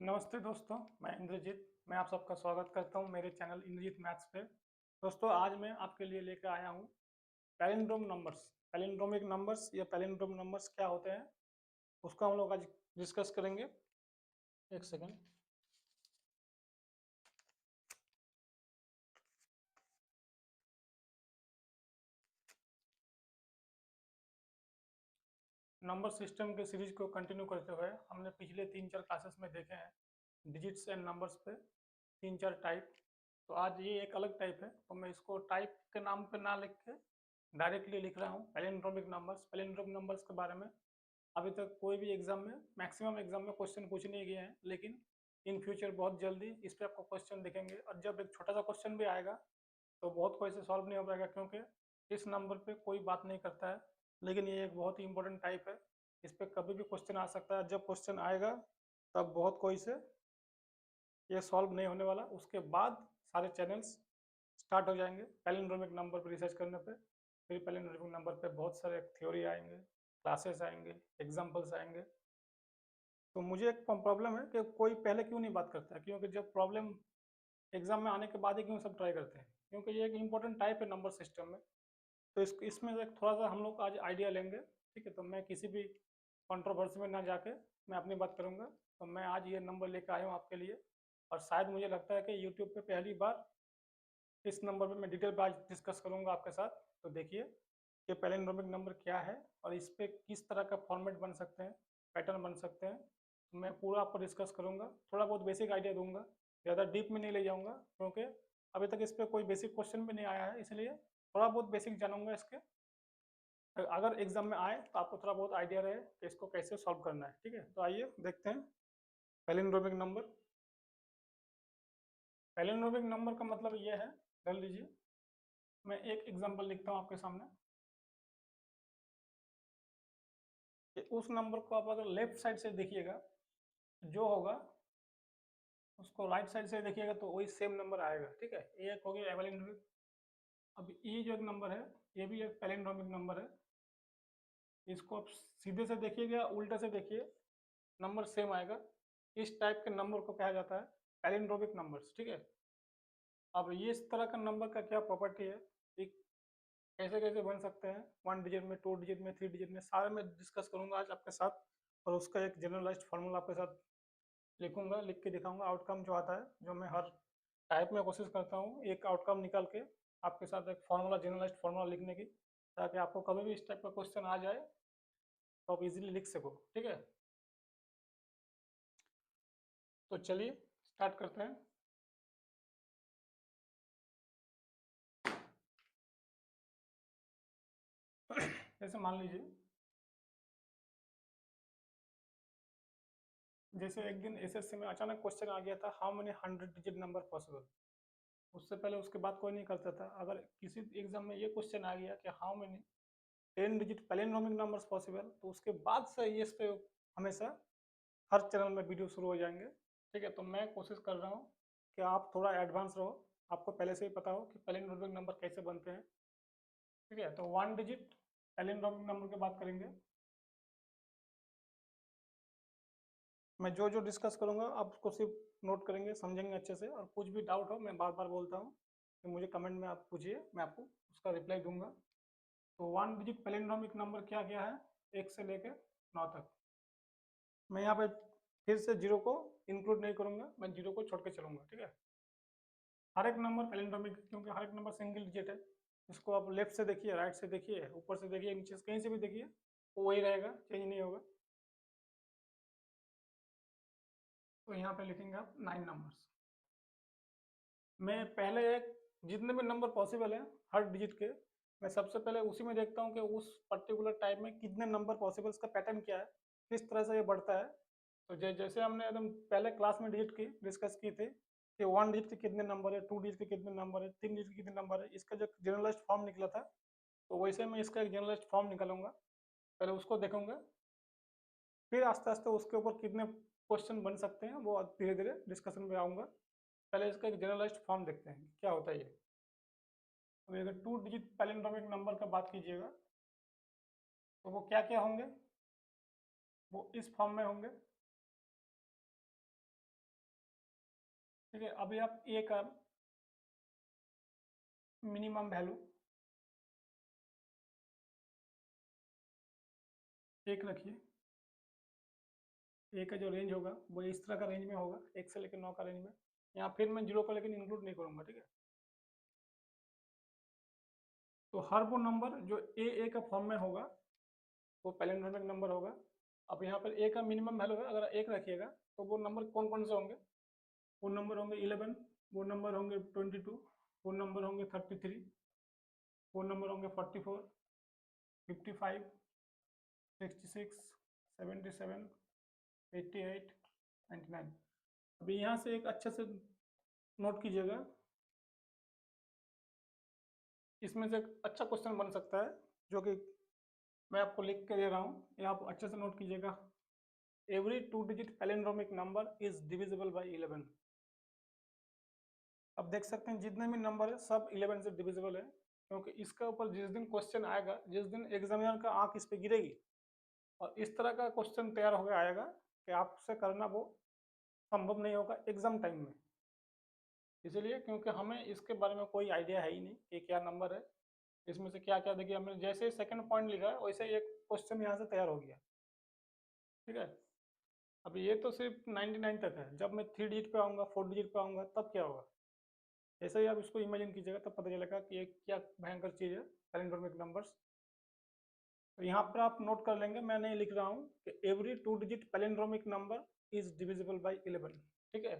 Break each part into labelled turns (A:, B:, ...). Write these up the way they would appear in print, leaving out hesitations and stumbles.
A: नमस्ते दोस्तों, मैं इंद्रजीत। मैं आप सबका स्वागत करता हूं मेरे चैनल इंद्रजीत मैथ्स पे। दोस्तों, आज मैं आपके लिए लेकर आया हूं पैलिंड्रोम नंबर्स। पैलिंड्रोमिक नंबर्स या पैलिंड्रोम नंबर्स क्या होते हैं, उसको हम लोग आज डिस्कस करेंगे। एक सेकेंड। नंबर सिस्टम के सीरीज को कंटिन्यू करते हुए हमने पिछले 3-4 क्लासेस में देखे हैं डिजिट्स एंड नंबर्स पे 3-4 टाइप। तो आज ये एक अलग टाइप है, तो मैं इसको टाइप के नाम पे ना लिख के डायरेक्टली लिख रहा हूँ पैलिंड्रोमिक नंबर्स। पैलिंड्रोमिक नंबर्स के बारे में अभी तक कोई भी एग्जाम में, मैक्सिमम एग्जाम में क्वेश्चन पूछ नहीं गए हैं, लेकिन इन फ्यूचर बहुत जल्दी इस पे आपको क्वेश्चन दिखेंगे। और जब एक छोटा सा क्वेश्चन भी आएगा तो बहुत कोई से सॉल्व नहीं हो पाएगा, क्योंकि इस नंबर पे कोई बात नहीं करता है। लेकिन ये एक बहुत ही इंपॉर्टेंट टाइप है, इस पे कभी भी क्वेश्चन आ सकता है। जब क्वेश्चन आएगा तब बहुत कोई से ये सॉल्व नहीं होने वाला। उसके बाद सारे चैनल्स स्टार्ट हो जाएंगे पैलिंड्रोमिक नंबर पर रिसर्च करने पे। फिर पैलिंड्रोमिक नंबर पे बहुत सारे थ्योरी आएंगे, क्लासेस आएंगे, एग्जाम्पल्स आएंगे। तो मुझे एक प्रॉब्लम है कि कोई पहले क्यों नहीं बात करता है, क्योंकि जब प्रॉब्लम एग्जाम में आने के बाद ही क्यों सब ट्राई करते हैं, क्योंकि ये एक इंपॉर्टेंट टाइप है नंबर सिस्टम में। तो इसमें एक थोड़ा सा हम लोग आज आइडिया लेंगे। ठीक है, तो मैं किसी भी कंट्रोवर्सी में ना जाके मैं अपनी बात करूंगा। तो मैं आज ये नंबर लेकर आया हूँ आपके लिए, और शायद मुझे लगता है कि यूट्यूब पे पहली बार इस नंबर पे मैं डिटेल पे आज डिस्कस करूंगा आपके साथ। तो देखिए ये पैलिंड्रोमिक नंबर क्या है और इस पे किस तरह का फॉर्मेट बन सकते हैं, पैटर्न बन सकते हैं। तो मैं पूरा आपको डिस्कस करूंगा, थोड़ा बहुत बेसिक आइडिया दूंगा, ज़्यादा डीप में नहीं ले जाऊंगा, क्योंकि अभी तक इस पर कोई बेसिक क्वेश्चन भी नहीं आया है, इसलिए थोड़ा बहुत बेसिक जानूंगा इसके। अगर एग्जाम में आए तो आपको थोड़ा बहुत आइडिया रहे कि इसको कैसे सॉल्व करना है। ठीक है, तो आइए देखते हैं पैलिंड्रोमिक नंबर। पैलिंड्रोमिक नंबर का मतलब ये है, कर लीजिए, मैं एक एग्जांपल लिखता हूँ आपके सामने कि उस नंबर को आप अगर लेफ्ट साइड से देखिएगा जो होगा, उसको राइट साइड से देखिएगा तो वही सेम नंबर आएगा। ठीक है, ये एक हो गया पैलिंड्रोमिक। अब ये जो एक नंबर है, ये भी एक पैलिंड्रोमिक नंबर है। इसको आप सीधे से देखिएगा, उल्टे से देखिए, नंबर सेम आएगा। इस टाइप के नंबर को कहा जाता है पैलिंड्रोमिक नंबर्स। ठीक है, अब ये इस तरह का नंबर का क्या प्रॉपर्टी है, एक कैसे कैसे बन सकते हैं, 1 डिजिट में, 2 डिजिट में, 3 डिजिट में, सारे मैं डिस्कस करूंगा आज आपके साथ। और उसका एक जनरलाइज्ड फार्मूला आपके साथ लिखूंगा, लिख के दिखाऊंगा, आउटकम जो आता है, जो मैं हर टाइप में कोशिश करता हूँ एक आउटकम निकाल के आपके साथ एक फार्मूला, जनरलाइज्ड फार्मूला लिखने की, ताकि आपको कभी भी इस टाइप का क्वेश्चन आ जाए तो आप इजीली लिख सको। ठीक है, तो चलिए स्टार्ट करते हैं। जैसे मान लीजिए, जैसे एक दिन एसएससी में अचानक क्वेश्चन आ गया था, how many 100 digit number possible. उससे पहले उसके बाद कोई नहीं करता था। अगर किसी एग्जाम में ये क्वेश्चन आ गया कि how many 10 digit palindromic numbers possible, तो उसके बाद से ये इस पे हमेशा हर चैनल में वीडियो शुरू हो जाएंगे। ठीक है, तो मैं कोशिश कर रहा हूँ कि आप थोड़ा एडवांस रहो, आपको पहले से ही पता हो कि पैलिंड्रोमिक नंबर कैसे बनते हैं। ठीक है, तो 1 डिजिट पैलिंड्रोमिक नंबर की बात करेंगे। मैं जो जो डिस्कस करूंगा आप उसको सिर्फ नोट करेंगे, समझेंगे अच्छे से, और कुछ भी डाउट हो, मैं बार बार बोलता हूँ कि मुझे कमेंट में आप पूछिए, मैं आपको उसका रिप्लाई दूंगा। तो 1 डिजिट पैलिंड्रोमिक नंबर क्या क्या है, 1 से लेकर 9 तक। मैं यहाँ पे फिर से जीरो को इंक्लूड नहीं करूंगा, मैं जीरो को छोड़ के चलूंगा। ठीक है, हर एक नंबर पैलिंड्रोमिक, क्योंकि हर एक नंबर सिंगल डिजिट है। इसको आप लेफ्ट से देखिए, राइट से देखिए, ऊपर से देखिए, नीचे से, कहीं से भी देखिए, वो वही रहेगा, चेंज नहीं होगा। तो यहाँ पे लिखेंगे आप 9 नंबर्स। मैं पहले एक, जितने भी नंबर पॉसिबल है हर डिजिट के, मैं सबसे पहले उसी में देखता हूँ कि उस पर्टिकुलर टाइम में कितने नंबर पॉसिबल, इसका पैटर्न क्या है, किस तरह से ये बढ़ता है। तो जैसे हमने एकदम पहले क्लास में डिजिट की डिस्कस की थी कि 1 डिजिट के कितने नंबर है, 2 डिजिट के कितने नंबर है, 3 डिजिट के कितने नंबर है, इसका जो जनरलाइज्ड फॉर्म निकला था, तो वैसे मैं इसका एक जनरलाइज्ड फॉर्म निकालूंगा, पहले उसको देखूंगा, फिर आस्ते आस्ते उसके ऊपर कितने क्वेश्चन बन सकते हैं वो धीरे धीरे डिस्कशन में आऊँगा। पहले इसका एक जनरलाइज्ड फॉर्म देखते हैं क्या होता है ये। अभी अगर 2 डिजिट पैलिंड्रोमिक नंबर का बात कीजिएगा तो वो क्या क्या होंगे, वो इस फॉर्म में होंगे। ठीक है, अभी आप ए का मिनिमम वैल्यू एक रखिए। ए का जो रेंज होगा वो इस तरह का रेंज में होगा, 1 से लेकर 9 का रेंज में। यहाँ फिर मैं 0 को लेकिन इंक्लूड नहीं करूँगा, ठीक है। तो हर वो नंबर जो ए का फॉर्म में होगा वो पैलिंड्रोमिक नंबर होगा। अब यहाँ पर ए का मिनिमम वैल्यू है, अगर 1 रखिएगा तो वो नंबर कौन कौन से होंगे? वो नंबर होंगे 11, वो नंबर होंगे 22, वो नंबर होंगे 33, वो नंबर होंगे 44, 55, 66, 77, 88, 99। अभी यहाँ से एक अच्छे से नोट कीजिएगा, इसमें से एक अच्छा क्वेश्चन बन सकता है जो कि मैं आपको लिख के दे रहा हूँ, ये आप अच्छे से नोट कीजिएगा। Every 2 digit palindromic number is divisible by 11। अब देख सकते हैं जितने भी नंबर है सब 11 से डिविजिबल है, क्योंकि इसके ऊपर जिस दिन क्वेश्चन आएगा, जिस दिन एग्जामिनर का आंख इस पे गिरेगी और इस तरह का क्वेश्चन तैयार होकर आएगा कि आपसे करना वो संभव नहीं होगा एग्जाम टाइम में। इसलिए क्योंकि हमें इसके बारे में कोई आइडिया है ही नहीं कि क्या नंबर है, इसमें से क्या क्या। देखिए हमने जैसे सेकंड पॉइंट लिखा है वैसे एक क्वेश्चन यहाँ से तैयार हो गया, ठीक है। अब ये तो सिर्फ 99 तक है, जब मैं 3 डिजिट पे आऊँगा, 4 डिजिट पे आऊँगा तब क्या होगा। ऐसे ही आप इसको इमेजिन कीजिएगा तब पता चलेगा कि ये क्या भयंकर चीज़ है पैलिंड्रोमिक नंबर्स। तो यहाँ पर आप नोट कर लेंगे, मैं नहीं लिख रहा हूँ कि every 2 digit palindromic number is divisible by 11, ठीक है।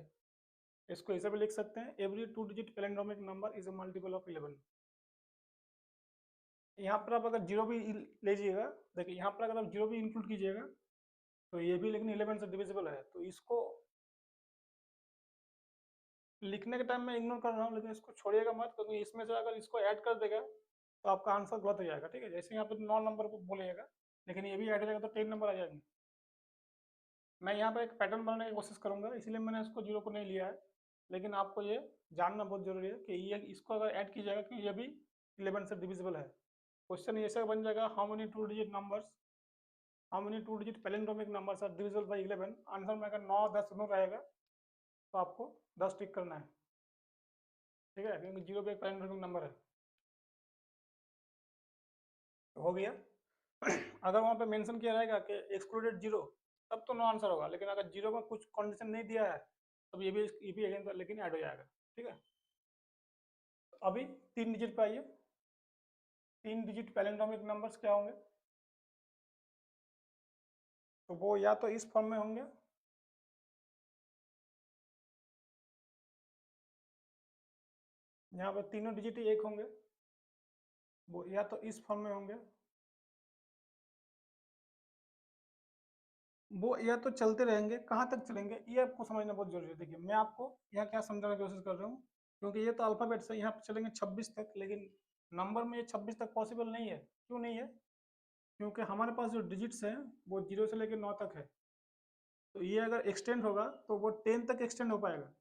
A: इसको ऐसे भी लिख सकते हैं, every 2 digit palindromic number is a multiple of 11। यहाँ पर आप अगर जीरो भी लीजिएगा, देखिए यहाँ पर अगर आप जीरो भी इंक्लूड कीजिएगा तो ये भी लेकिन 11 से डिविजिबल है। तो इसको लिखने के टाइम में इग्नोर कर रहा हूँ, लेकिन इसको छोड़िएगा मत, क्योंकि इसमें से अगर इसको ऐड कर देगा तो आपका आंसर गलत हो जाएगा, ठीक है। जैसे यहाँ पे 9 नंबर को बोलिएगा लेकिन ये भी ऐड हो जाएगा तो 10 नंबर आ जाएंगे। मैं यहाँ पर एक पैटर्न बनाने की कोशिश करूंगा, इसलिए मैंने इसको जीरो को नहीं लिया है, लेकिन आपको ये जानना बहुत जरूरी है कि ये इसको अगर ऐड कीजिएगा कि ये भी 11 से डिविजिबल है। क्वेश्चन ऐसे बन जाएगा, how many 2 digit numbers, how many 2 digit palindromic numbers are divisible by 11। Answer में अगर 9, 10 दोनों रहेगा तो आपको 10 टिक करना है, ठीक है, क्योंकि जीरो भी एक पैलिंड्रोमिक नंबर है। हो गया। अगर वहाँ पे मेंशन किया रहेगा कि एक्सक्लूडेड जीरो, तब तो नो आंसर होगा, लेकिन अगर जीरो में कुछ कंडीशन नहीं दिया है तब ये भी अगेन लेकिन ऐड हो जाएगा, ठीक है। तो अभी 3 डिजिट पे आइए। 3 डिजिट पैलिंड्रोमिक नंबर्स क्या होंगे? तो वो या तो इस फॉर्म में होंगे, यहाँ पे तीनों डिजिट ही एक होंगे, वो या तो इस फॉर्म में होंगे, वो या तो चलते रहेंगे। कहाँ तक चलेंगे ये आपको समझना बहुत जरूरी है। देखिए मैं आपको यहाँ क्या समझाने की कोशिश कर रहा हूँ, क्योंकि ये तो अल्फाबेट से यहाँ पे चलेंगे 26 तक, लेकिन नंबर में ये 26 तक पॉसिबल नहीं है। क्यों नहीं है? क्योंकि हमारे पास जो डिजिट्स हैं वो 0 से लेकर 9 तक है। तो ये अगर एक्सटेंड होगा तो वो 10 तक एक्सटेंड हो पाएगा।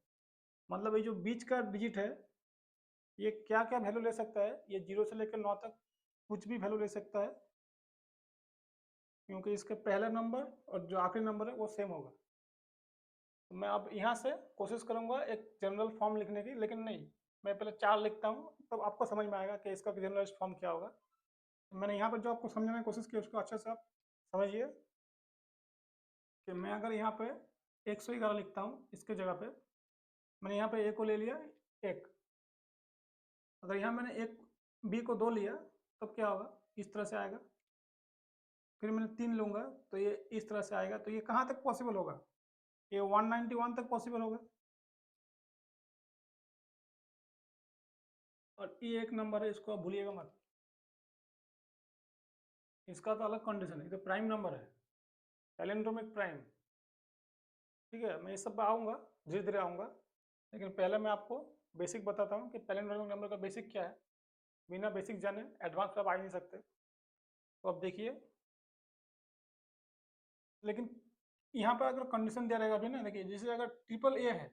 A: मतलब ये जो बीच का डिजिट है ये क्या क्या वैल्यू ले सकता है, ये 0 से लेकर 9 तक कुछ भी वैल्यू ले सकता है, क्योंकि इसके पहला नंबर और जो आखिरी नंबर है वो सेम होगा। तो मैं अब यहाँ से कोशिश करूँगा एक जनरल फॉर्म लिखने की, लेकिन नहीं, मैं पहले 4 लिखता हूँ तब आपको समझ में आएगा कि इसका जनरल फॉर्म क्या होगा। तो मैंने यहाँ पर जो आपको समझाने की कोशिश की उसको अच्छे से आप समझिए कि मैं अगर यहाँ पे 111 लिखता हूँ, इसके जगह पे मैंने यहाँ पे ए को ले लिया 1, अगर यहाँ मैंने एक बी को 2 लिया तब क्या होगा, इस तरह से आएगा। फिर मैंने 3 लूँगा तो ये इस तरह से आएगा। तो ये कहाँ तक पॉसिबल होगा? ये 191 तक पॉसिबल होगा। और ये एक नंबर है, इसको आप भूलिएगा मत, इसका तो अलग कंडीशन है, ये तो प्राइम नंबर है, पैलिंड्रोमिक प्राइम, ठीक है। मैं इस सब पे आऊँगा, धीरे धीरे आऊँगा, लेकिन पहले मैं आपको बेसिक बताता हूँ कि पैलिंड्रोमिक नंबर का बेसिक क्या है। बिना बेसिक जाने एडवांस पे आप आ ही नहीं सकते। तो अब देखिए, लेकिन यहाँ पर अगर कंडीशन दिया रहेगा अभी ना, देखिए जैसे अगर ट्रिपल ए है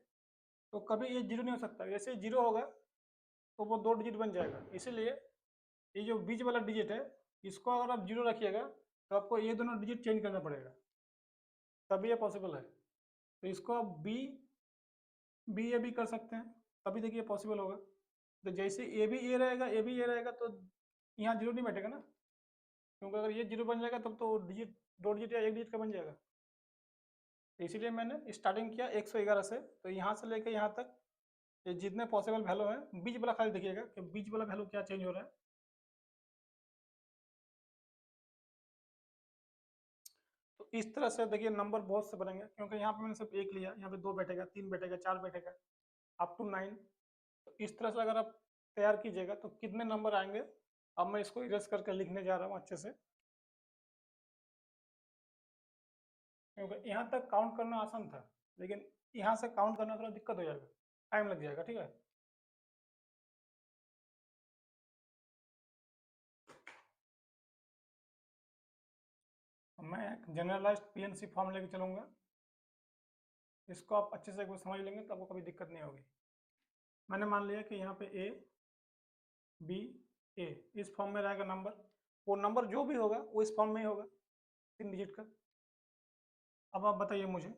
A: तो कभी ये जीरो नहीं हो सकता, जैसे जीरो होगा तो वो 2 डिजिट बन जाएगा। इसीलिए ये जो बीच वाला डिजिट है इसको अगर आप जीरो रखिएगा तो आपको ये दोनों डिजिट चेंज करना पड़ेगा, तभी ये पॉसिबल है। तो इसको आप बी बी ए भी कर सकते हैं, तभी देखिए पॉसिबल होगा। तो जैसे ए भी ए रहेगा, ए भी ए रहेगा, तो यहाँ जीरो नहीं बैठेगा ना, क्योंकि अगर ये जीरो बन जाएगा तब तो डिजिट, दो डिजिट या एक डिजिट का बन जाएगा। तो इसीलिए मैंने स्टार्टिंग किया 111 से, तो यहाँ से लेकर यहाँ तक ये जितने पॉसिबल वैल्यू है, बीच वाला खाली देखिएगा कि बीच वाला वैल्यू क्या चेंज हो रहा है। तो इस तरह से देखिए नंबर बहुत से बनेंगे, क्योंकि यहाँ पे मैंने सिर्फ एक लिया, यहाँ पे दो बैठेगा, तीन बैठेगा, चार बैठेगा, अप टू 9। तो इस तरह से अगर आप तैयार कीजिएगा तो कितने नंबर आएंगे, अब मैं इसको इरेज करके लिखने जा रहा हूँ अच्छे से, क्योंकि यहाँ तक काउंट करना आसान था, लेकिन यहाँ से काउंट करना थोड़ा दिक्कत हो जाएगा, टाइम लग जाएगा। ठीक है, मैं एक जनरलाइज्ड पीएनसी फॉर्म लेके चलूँगा, इसको आप अच्छे से एक बार समझ लेंगे तो आपको कभी दिक्कत नहीं होगी। मैंने मान लिया कि यहाँ पे ए बी ए इस फॉर्म में रहेगा नंबर, वो नंबर जो भी होगा वो इस फॉर्म में ही होगा, 3 डिजिट का। अब आप बताइए मुझे,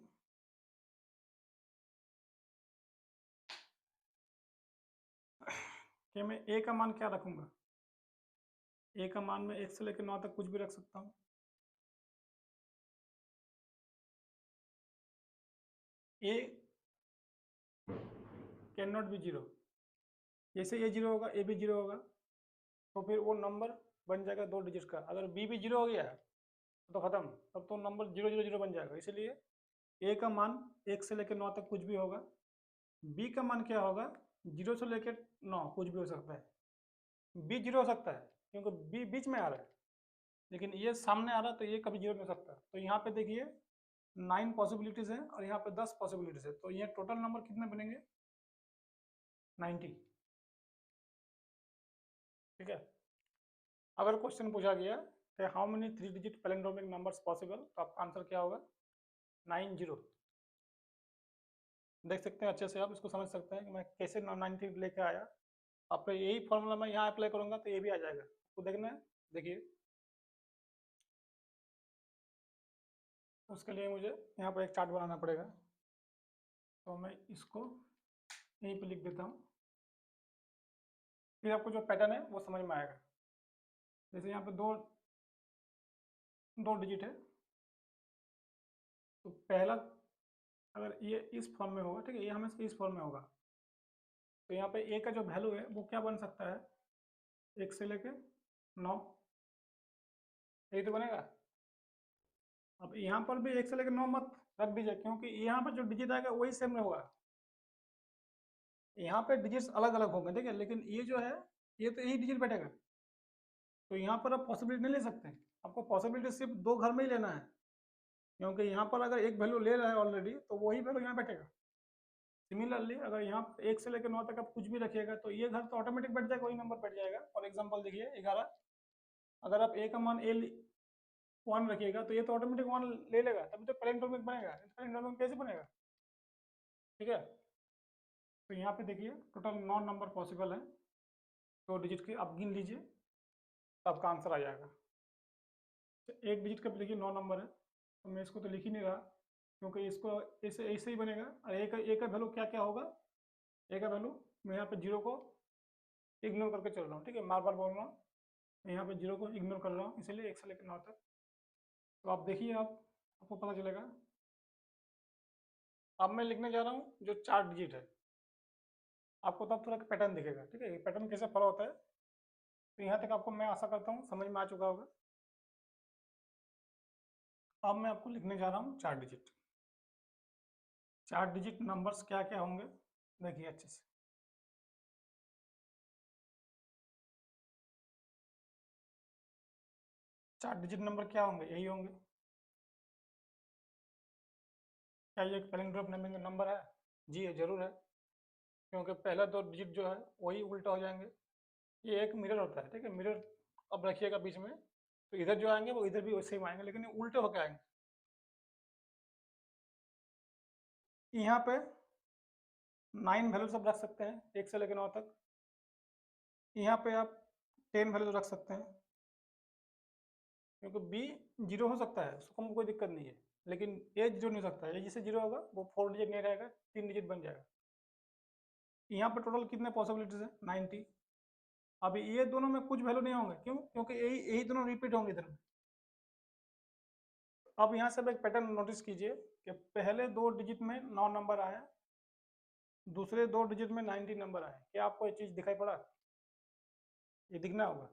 A: कि मैं ए का मान क्या रखूँगा। ए का मान में 1 से लेकर 9 तक कुछ भी रख सकता हूँ। ए कैन नॉट बी जीरो, जैसे ए जीरो होगा ए भी जीरो होगा, तो फिर वो नंबर बन जाएगा 2 डिजिट का। अगर बी भी जीरो हो गया तो खत्म, तब तो नंबर 000 बन जाएगा। इसलिए ए का मान 1 से लेकर 9 तक कुछ भी होगा, बी का मान क्या होगा, 0 से लेकर 9 कुछ भी हो सकता है। बी जीरो हो सकता है क्योंकि बी बीच में आ रहा है, लेकिन ये सामने आ रहा है तो ये कभी जीरो नहीं हो सकता। तो यहाँ पे देखिए 9 पॉसिबिलिटीज है और यहाँ पे 10 पॉसिबिलिटीज है, तो ये टोटल नंबर कितने बनेंगे, 90। ठीक है, अगर क्वेश्चन पूछा गया कि how many 3 digit palindromic numbers possible, तो आपका आंसर क्या होगा, 90। देख सकते हैं अच्छे से, आप इसको समझ सकते हैं कि मैं कैसे 90 लेके आया। आप यही फॉर्मूला मैं यहाँ अप्लाई करूँगा तो ये भी आ जाएगा, तो देखना है। देखिए उसके लिए मुझे यहाँ पर एक चार्ट बनाना पड़ेगा, तो मैं इसको यहीं पे लिख देता हूँ, फिर आपको जो पैटर्न है वो समझ में आएगा। जैसे यहाँ पे दो डिजिट है, तो पहला अगर ये इस फॉर्म में होगा, ठीक है, ये हमेशा इस फॉर्म में होगा, तो यहाँ पे ए का जो वैल्यू है वो क्या बन सकता है, 1 से लेके 9, यही तो बनेगा। अब यहाँ पर भी 1 से लेकर 9 मत रख दीजिए, क्योंकि यहाँ पर जो डिजिट आएगा वही सेम होगा। यहाँ पे डिजिट्स अलग अलग होंगे, ठीक है, लेकिन ये जो है ये तो यही डिजिट बैठेगा। तो यहाँ पर आप पॉसिबिलिटी नहीं ले सकते, आपको पॉसिबिलिटी सिर्फ दो घर में ही लेना है, क्योंकि यहाँ पर अगर एक वैल्यू ले रहा है ऑलरेडी तो वही वैल्यू यहाँ बैठेगा। सिमिलरली अगर यहाँ 1 से लेकर 9 तक आप कुछ भी रखिएगा तो ये घर तो ऑटोमेटिक बैठ जाएगा, वही नंबर बैठ जाएगा। फॉर एग्जाम्पल देखिए 11, अगर आप ए का मान ए 1 रखिएगा तो ये तो ऑटोमेटिक 1 ले लेगा, तभी तो पैलिंड्रोमिक बनेगा। पैलिंड्रोमिक कैसे बनेगा, ठीक है। तो यहाँ पे देखिए टोटल 9 नंबर पॉसिबल है, 2 डिजिट के, आप गिन लीजिए तो आपका आंसर आ जाएगा। तो एक डिजिट का भी देखिए 9 नंबर है, तो मैं इसको तो लिख ही नहीं रहा, क्योंकि इसको ऐसे ऐसे ही बनेगा। और ए का वैल्यू क्या क्या होगा, ए का वैल्यू मैं यहाँ पे जीरो को इग्नोर करके चल रहा हूँ, ठीक है, बार बार बोल रहा हूँ, मैं यहाँ पे जीरो को इग्नोर कर रहा हूँ, इसलिए 1 से लेकर 9 तक। तो आप देखिए, आपको पता चलेगा। अब मैं लिखने जा रहा हूँ जो 4 डिजिट है, आपको तब थोड़ा पैटर्न दिखेगा, ठीक है, पैटर्न कैसे फॉलो होता है। तो यहाँ तक आपको मैं आशा करता हूँ समझ में आ चुका होगा। अब मैं आपको लिखने जा रहा हूँ 4 डिजिट। 4 डिजिट नंबर्स क्या क्या होंगे, देखिए अच्छे से। 4 डिजिट नंबर क्या होंगे, यही होंगे। क्या ये एक पैलिंड्रोम नंबर है, जी है, जरूर है, क्योंकि पहला 2 डिजिट जो है वही उल्टा हो जाएंगे। ये एक मिरर होता है, ठीक है, मिरर अब रखिएगा बीच में, तो इधर जो आएंगे वो इधर भी वैसे ही आएंगे, लेकिन ये उल्टे होकर आएंगे। यहाँ पे 9 वैल्यूज आप रख सकते हैं 1 से लेकर 9 तक। यहाँ पे आप 10 वैल्यूज रख सकते हैं, क्योंकि बी जीरो हो सकता है, उसको कोई दिक्कत नहीं है, लेकिन ए जीरो नहीं हो सकता है। ये जिससे जीरो होगा वो 4 डिजिट नहीं रहेगा, 3 डिजिट बन जाएगा। यहाँ पर टोटल कितने पॉसिबिलिटीज है 90। अभी ये दोनों में कुछ वैल्यू नहीं होंगे, क्यों? क्योंकि यही यही दोनों रिपीट होंगे इधर में। अब यहाँ से एक पैटर्न नोटिस कीजिए कि पहले 2 डिजिट में 9 नंबर आया, दूसरे 2 डिजिट में 90 नंबर आया। क्या आपको ये चीज दिखाई पड़ा? ये दिखना होगा।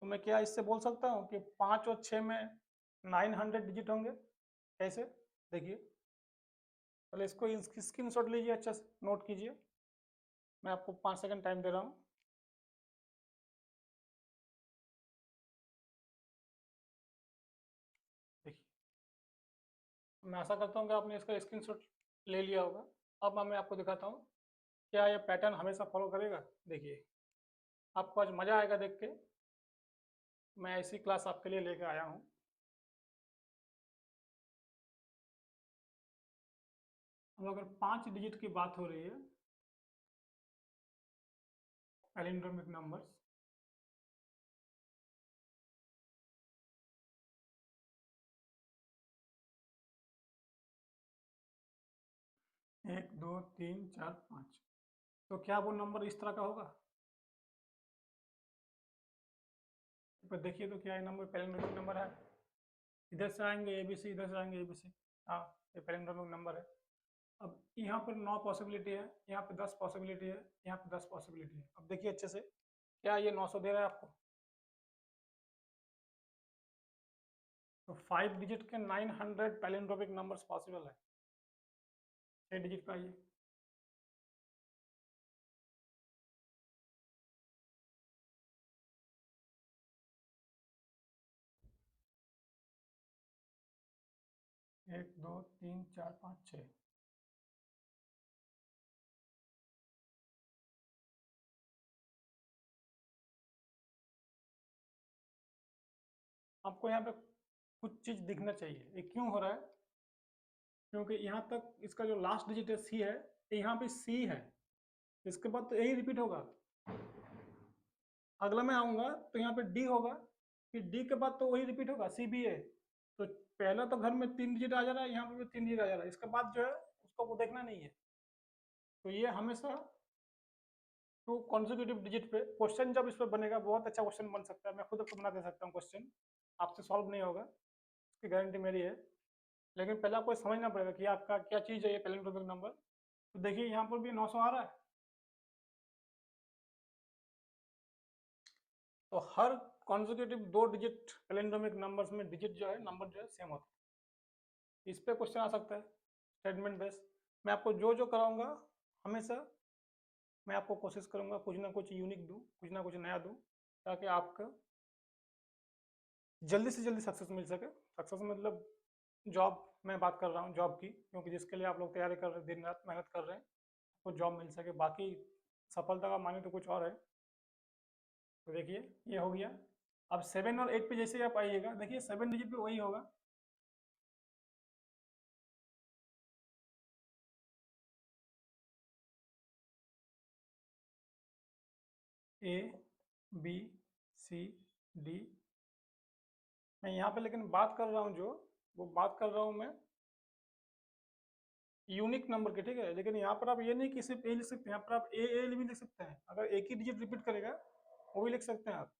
A: तो मैं क्या इससे बोल सकता हूँ कि 5 और 6 में 900 डिजिट होंगे? कैसे? देखिए, पहले इसको स्क्रीन शॉट लीजिए, अच्छा से नोट कीजिए। मैं आपको 5 सेकंड टाइम दे रहा हूँ। देखिए, मैं आशा करता हूँ कि आपने इसका स्क्रीन शॉट ले लिया होगा। अब मैं आपको दिखाता हूँ क्या ये पैटर्न हमेशा फॉलो करेगा। देखिए, आपको आज मज़ा आएगा देख के। मैं ऐसी क्लास आपके लिए लेकर आया हूँ। अब अगर 5 डिजिट की बात हो रही है, पैलिंड्रोमिक नंबर्स, एक दो तीन चार पाँच, तो क्या वो नंबर इस तरह का होगा? पर देखिए तो क्या ये नंबर पैलिंड्रोमिक नंबर है? इधर से आएंगे ABC, इधर से आएंगे ABC। हाँ, ये पैलिंड्रोमिक नंबर है। अब यहाँ पर 9 पॉसिबिलिटी है, यहाँ पे 10 पॉसिबिलिटी है, यहाँ पे 10 पॉसिबिलिटी है। अब देखिए अच्छे से, क्या ये 900 दे रहा है आपको? तो 5 डिजिट के 900 पैलिंड्रोमिक नंबर्स पॉसिबल है। 6 डिजिट का ये, एक दो तीन चार पाँच छः। आपको यहाँ पे कुछ चीज़ दिखना चाहिए। ये क्यों हो रहा है? क्योंकि यहाँ तक इसका जो लास्ट डिजिट है C है, यहाँ पे C है, इसके बाद तो यही रिपीट होगा। अगला में आऊँगा तो यहाँ पे D होगा, फिर D के बाद तो वही रिपीट होगा, C भी है। तो पहला तो घर में 3 डिजिट आ जा रहा है, यहाँ पे भी 3 डिजिट आ जा रहा है, इसके बाद जो है उसको वो देखना नहीं है। तो ये हमेशा 2 कॉन्जिक्यूटिव डिजिट पे क्वेश्चन जब इस पर बनेगा, बहुत अच्छा क्वेश्चन बन सकता है। मैं खुद आपको बना दे सकता हूँ क्वेश्चन, आपसे सॉल्व नहीं होगा, इसकी गारंटी मेरी है। लेकिन पहले आपको समझना पड़ेगा कि आपका क्या चीज़ है ये पैलिंड्रोमिक नंबर। तो देखिए यहाँ पर भी 900 आ रहा है। तो हर कॉन्जिक्यूटिव 2 डिजिट पैलिंड्रोमिक नंबर्स में डिजिट जो है, नंबर जो है सेम होता है। इस पे क्वेश्चन आ सकता है स्टेटमेंट बेस। मैं आपको जो जो कराऊंगा, हमेशा मैं आपको कोशिश करूंगा कुछ ना कुछ यूनिक दूं, कुछ ना कुछ नया दूं, ताकि आपका जल्दी से जल्दी सक्सेस मिल सके। सक्सेस मतलब जॉब, मैं बात कर रहा हूँ जॉब की, क्योंकि जिसके लिए आप लोग तैयारी कर रहे हैं, दिन रात मेहनत कर रहे हैं, आपको जॉब मिल सके। बाकी सफलता का माने तो कुछ और है। तो देखिए ये हो गया। अब 7 और 8 पे जैसे आप आइएगा, देखिए 7 डिजिट पे वही होगा, ABCD। मैं यहाँ पे लेकिन बात कर रहा हूँ जो, वो बात कर रहा हूँ मैं यूनिक नंबर के, ठीक है। लेकिन यहाँ पर आप ये नहीं कि सिर्फ ए लिख सकते हैं, यहाँ पर आप ए भी लिख सकते हैं। अगर एक ही डिजिट रिपीट करेगा वो भी लिख सकते हैं आप।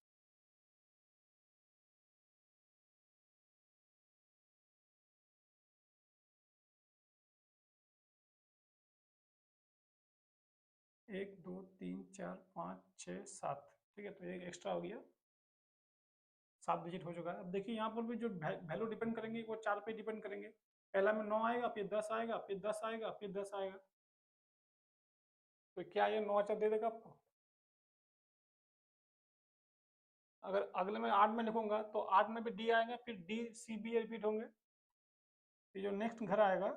A: एक दो तीन चार पाँच छः सात, ठीक है। तो एक एक्स्ट्रा हो गया, 7 डिजिट हो चुका है। अब देखिए यहाँ पर भी जो वैल्यू डिपेंड करेंगे वो 4 पे डिपेंड करेंगे। पहला में 9 आएगा, फिर 10 आएगा, फिर 10 आएगा, फिर 10 आएगा। तो क्या ये 9 अच्छा दे देगा आपको? अगर अगले में 8 में लिखूंगा तो 8 में भी डी आएगा, फिर DCB रिपीट होंगे। फिर जो नेक्स्ट घर आएगा,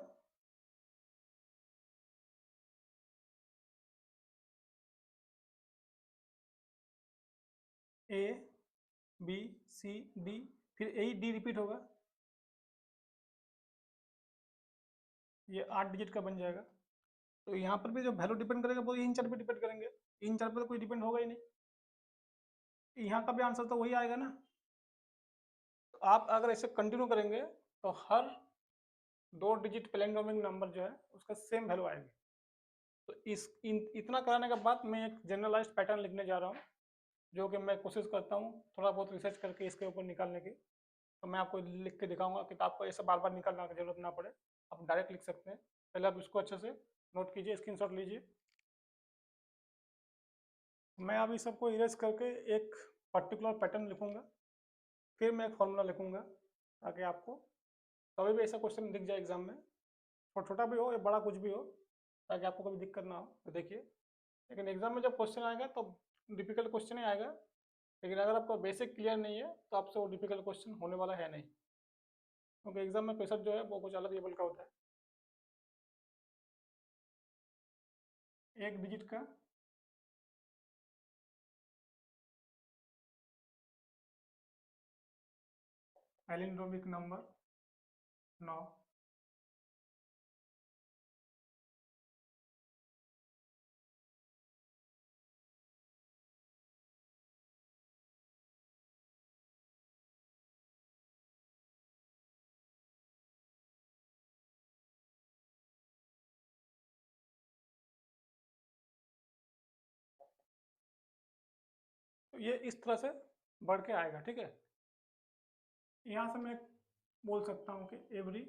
A: ABCD, फिर यही डी रिपीट होगा। ये 8 डिजिट का बन जाएगा। तो यहाँ पर भी जो वैल्यू डिपेंड करेगा वो इन 4 पे डिपेंड करेंगे। इन 4 पे तो कोई डिपेंड होगा ही नहीं। यहाँ का भी आंसर तो वही आएगा ना। तो आप अगर ऐसे कंटिन्यू करेंगे तो हर 2 डिजिट पैलिंड्रोमिक नंबर जो है उसका सेम वैल्यू आएगी। तो इतना कराने के बाद मैं एक जनरलाइज्ड पैटर्न लिखने जा रहा हूँ, जो कि मैं कोशिश करता हूँ थोड़ा बहुत रिसर्च करके इसके ऊपर निकालने की। तो मैं आपको लिख के दिखाऊंगा कि आपको ऐसा बार बार निकालने की जरूरत ना पड़े, आप डायरेक्ट लिख सकते हैं। पहले आप इसको अच्छे से नोट कीजिए, स्क्रीनशॉट लीजिए। मैं अभी सबको इरेज करके एक पर्टिकुलर पैटर्न लिखूंगा, फिर मैं एक फॉर्मूला लिखूंगा, ताकि आपको कभी भी ऐसा क्वेश्चन दिख जाए एग्जाम में, और छोटा भी हो या बड़ा कुछ भी हो, ताकि आपको कभी दिक्कत ना हो। तो देखिए, लेकिन एग्जाम में जब क्वेश्चन आएगा तो डिफिकल्ट क्वेश्चन ही आएगा, लेकिन अगर आपका बेसिक क्लियर नहीं है तो आपसे वो डिफिकल्ट क्वेश्चन होने वाला है नहीं, क्योंकि एग्जाम में प्रेशर जो है वो कुछ अलग लेवल का होता है। एक डिजिट का पैलिंड्रोमिक नंबर 9। तो ये इस तरह से बढ़ के आएगा, ठीक है। यहाँ से मैं बोल सकता हूँ कि every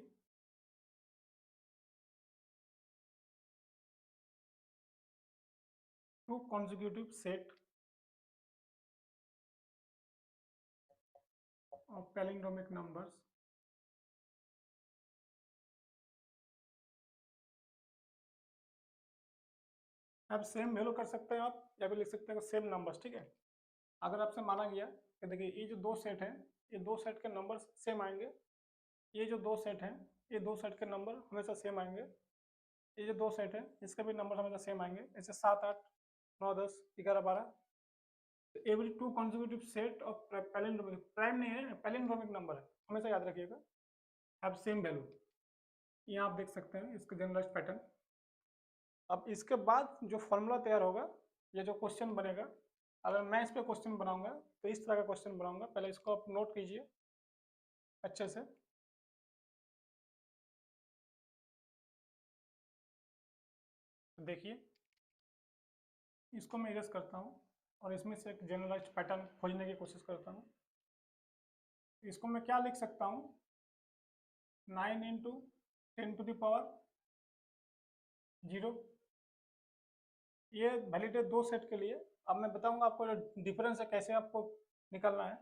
A: two consecutive set of palindromic numbers आप सेम वैल्यू कर सकते हैं आप, या भी लिख सकते हैं सेम नंबर्स, ठीक है। अगर आपसे माना गया कि देखिए ये जो दो सेट हैं, ये दो सेट के नंबर सेम आएंगे, ये जो दो सेट हैं, ये दो सेट के नंबर हमेशा सेम आएंगे, ये जो दो सेट हैं इसके भी नंबर हमेशा सेम आएंगे, जैसे 7 8 9 10 11 12। Every two consecutive set of palindromic, prime नहीं है, पैलिंड्रोमिक नंबर है, हमेशा याद रखिएगा, हैव सेम वैल्यू। यहाँ आप देख सकते हैं इसका जनरलाइज्ड पैटर्न। अब इसके बाद जो फॉर्मूला तैयार होगा, ये जो क्वेश्चन बनेगा, अगर मैं इस पर क्वेश्चन बनाऊंगा तो इस तरह का क्वेश्चन बनाऊंगा। पहले इसको आप नोट कीजिए अच्छे से। देखिए, इसको मैं इरेज करता हूँ और इसमें से एक जनरलाइज्ड पैटर्न खोजने की कोशिश करता हूँ। इसको मैं क्या लिख सकता हूँ, 9 इंटू 10⁻0। ये वैलिड है दो सेट के लिए। अब मैं बताऊंगा आपको डिफरेंस है कैसे आपको निकालना है।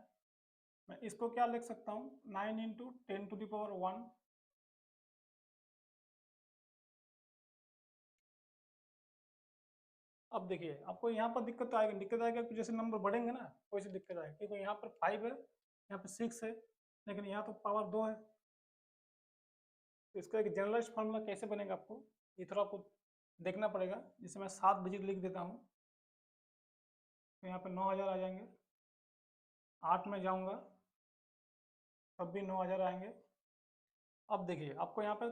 A: मैं इसको क्या लिख सकता हूँ, 9 इंटू 10⁻1। अब देखिए, आपको यहाँ पर दिक्कत तो आएगी, दिक्कत आएगी कि जैसे नंबर बढ़ेंगे ना वैसे दिक्कत आएगी, क्योंकि यहाँ पर 5 है, यहाँ पर 6 है, लेकिन यहाँ तो पावर 2 है। तो इसका एक जनरलाइज्ड फार्मूला कैसे बनेगा आपको ये थोड़ा आपको देखना पड़ेगा। जैसे मैं 7 डिजिट लिख देता हूँ, तो यहाँ पे 9,000 आ जाएंगे। 8 में जाऊँगा तब भी 9,000 आएंगे। अब देखिए, आपको यहाँ पे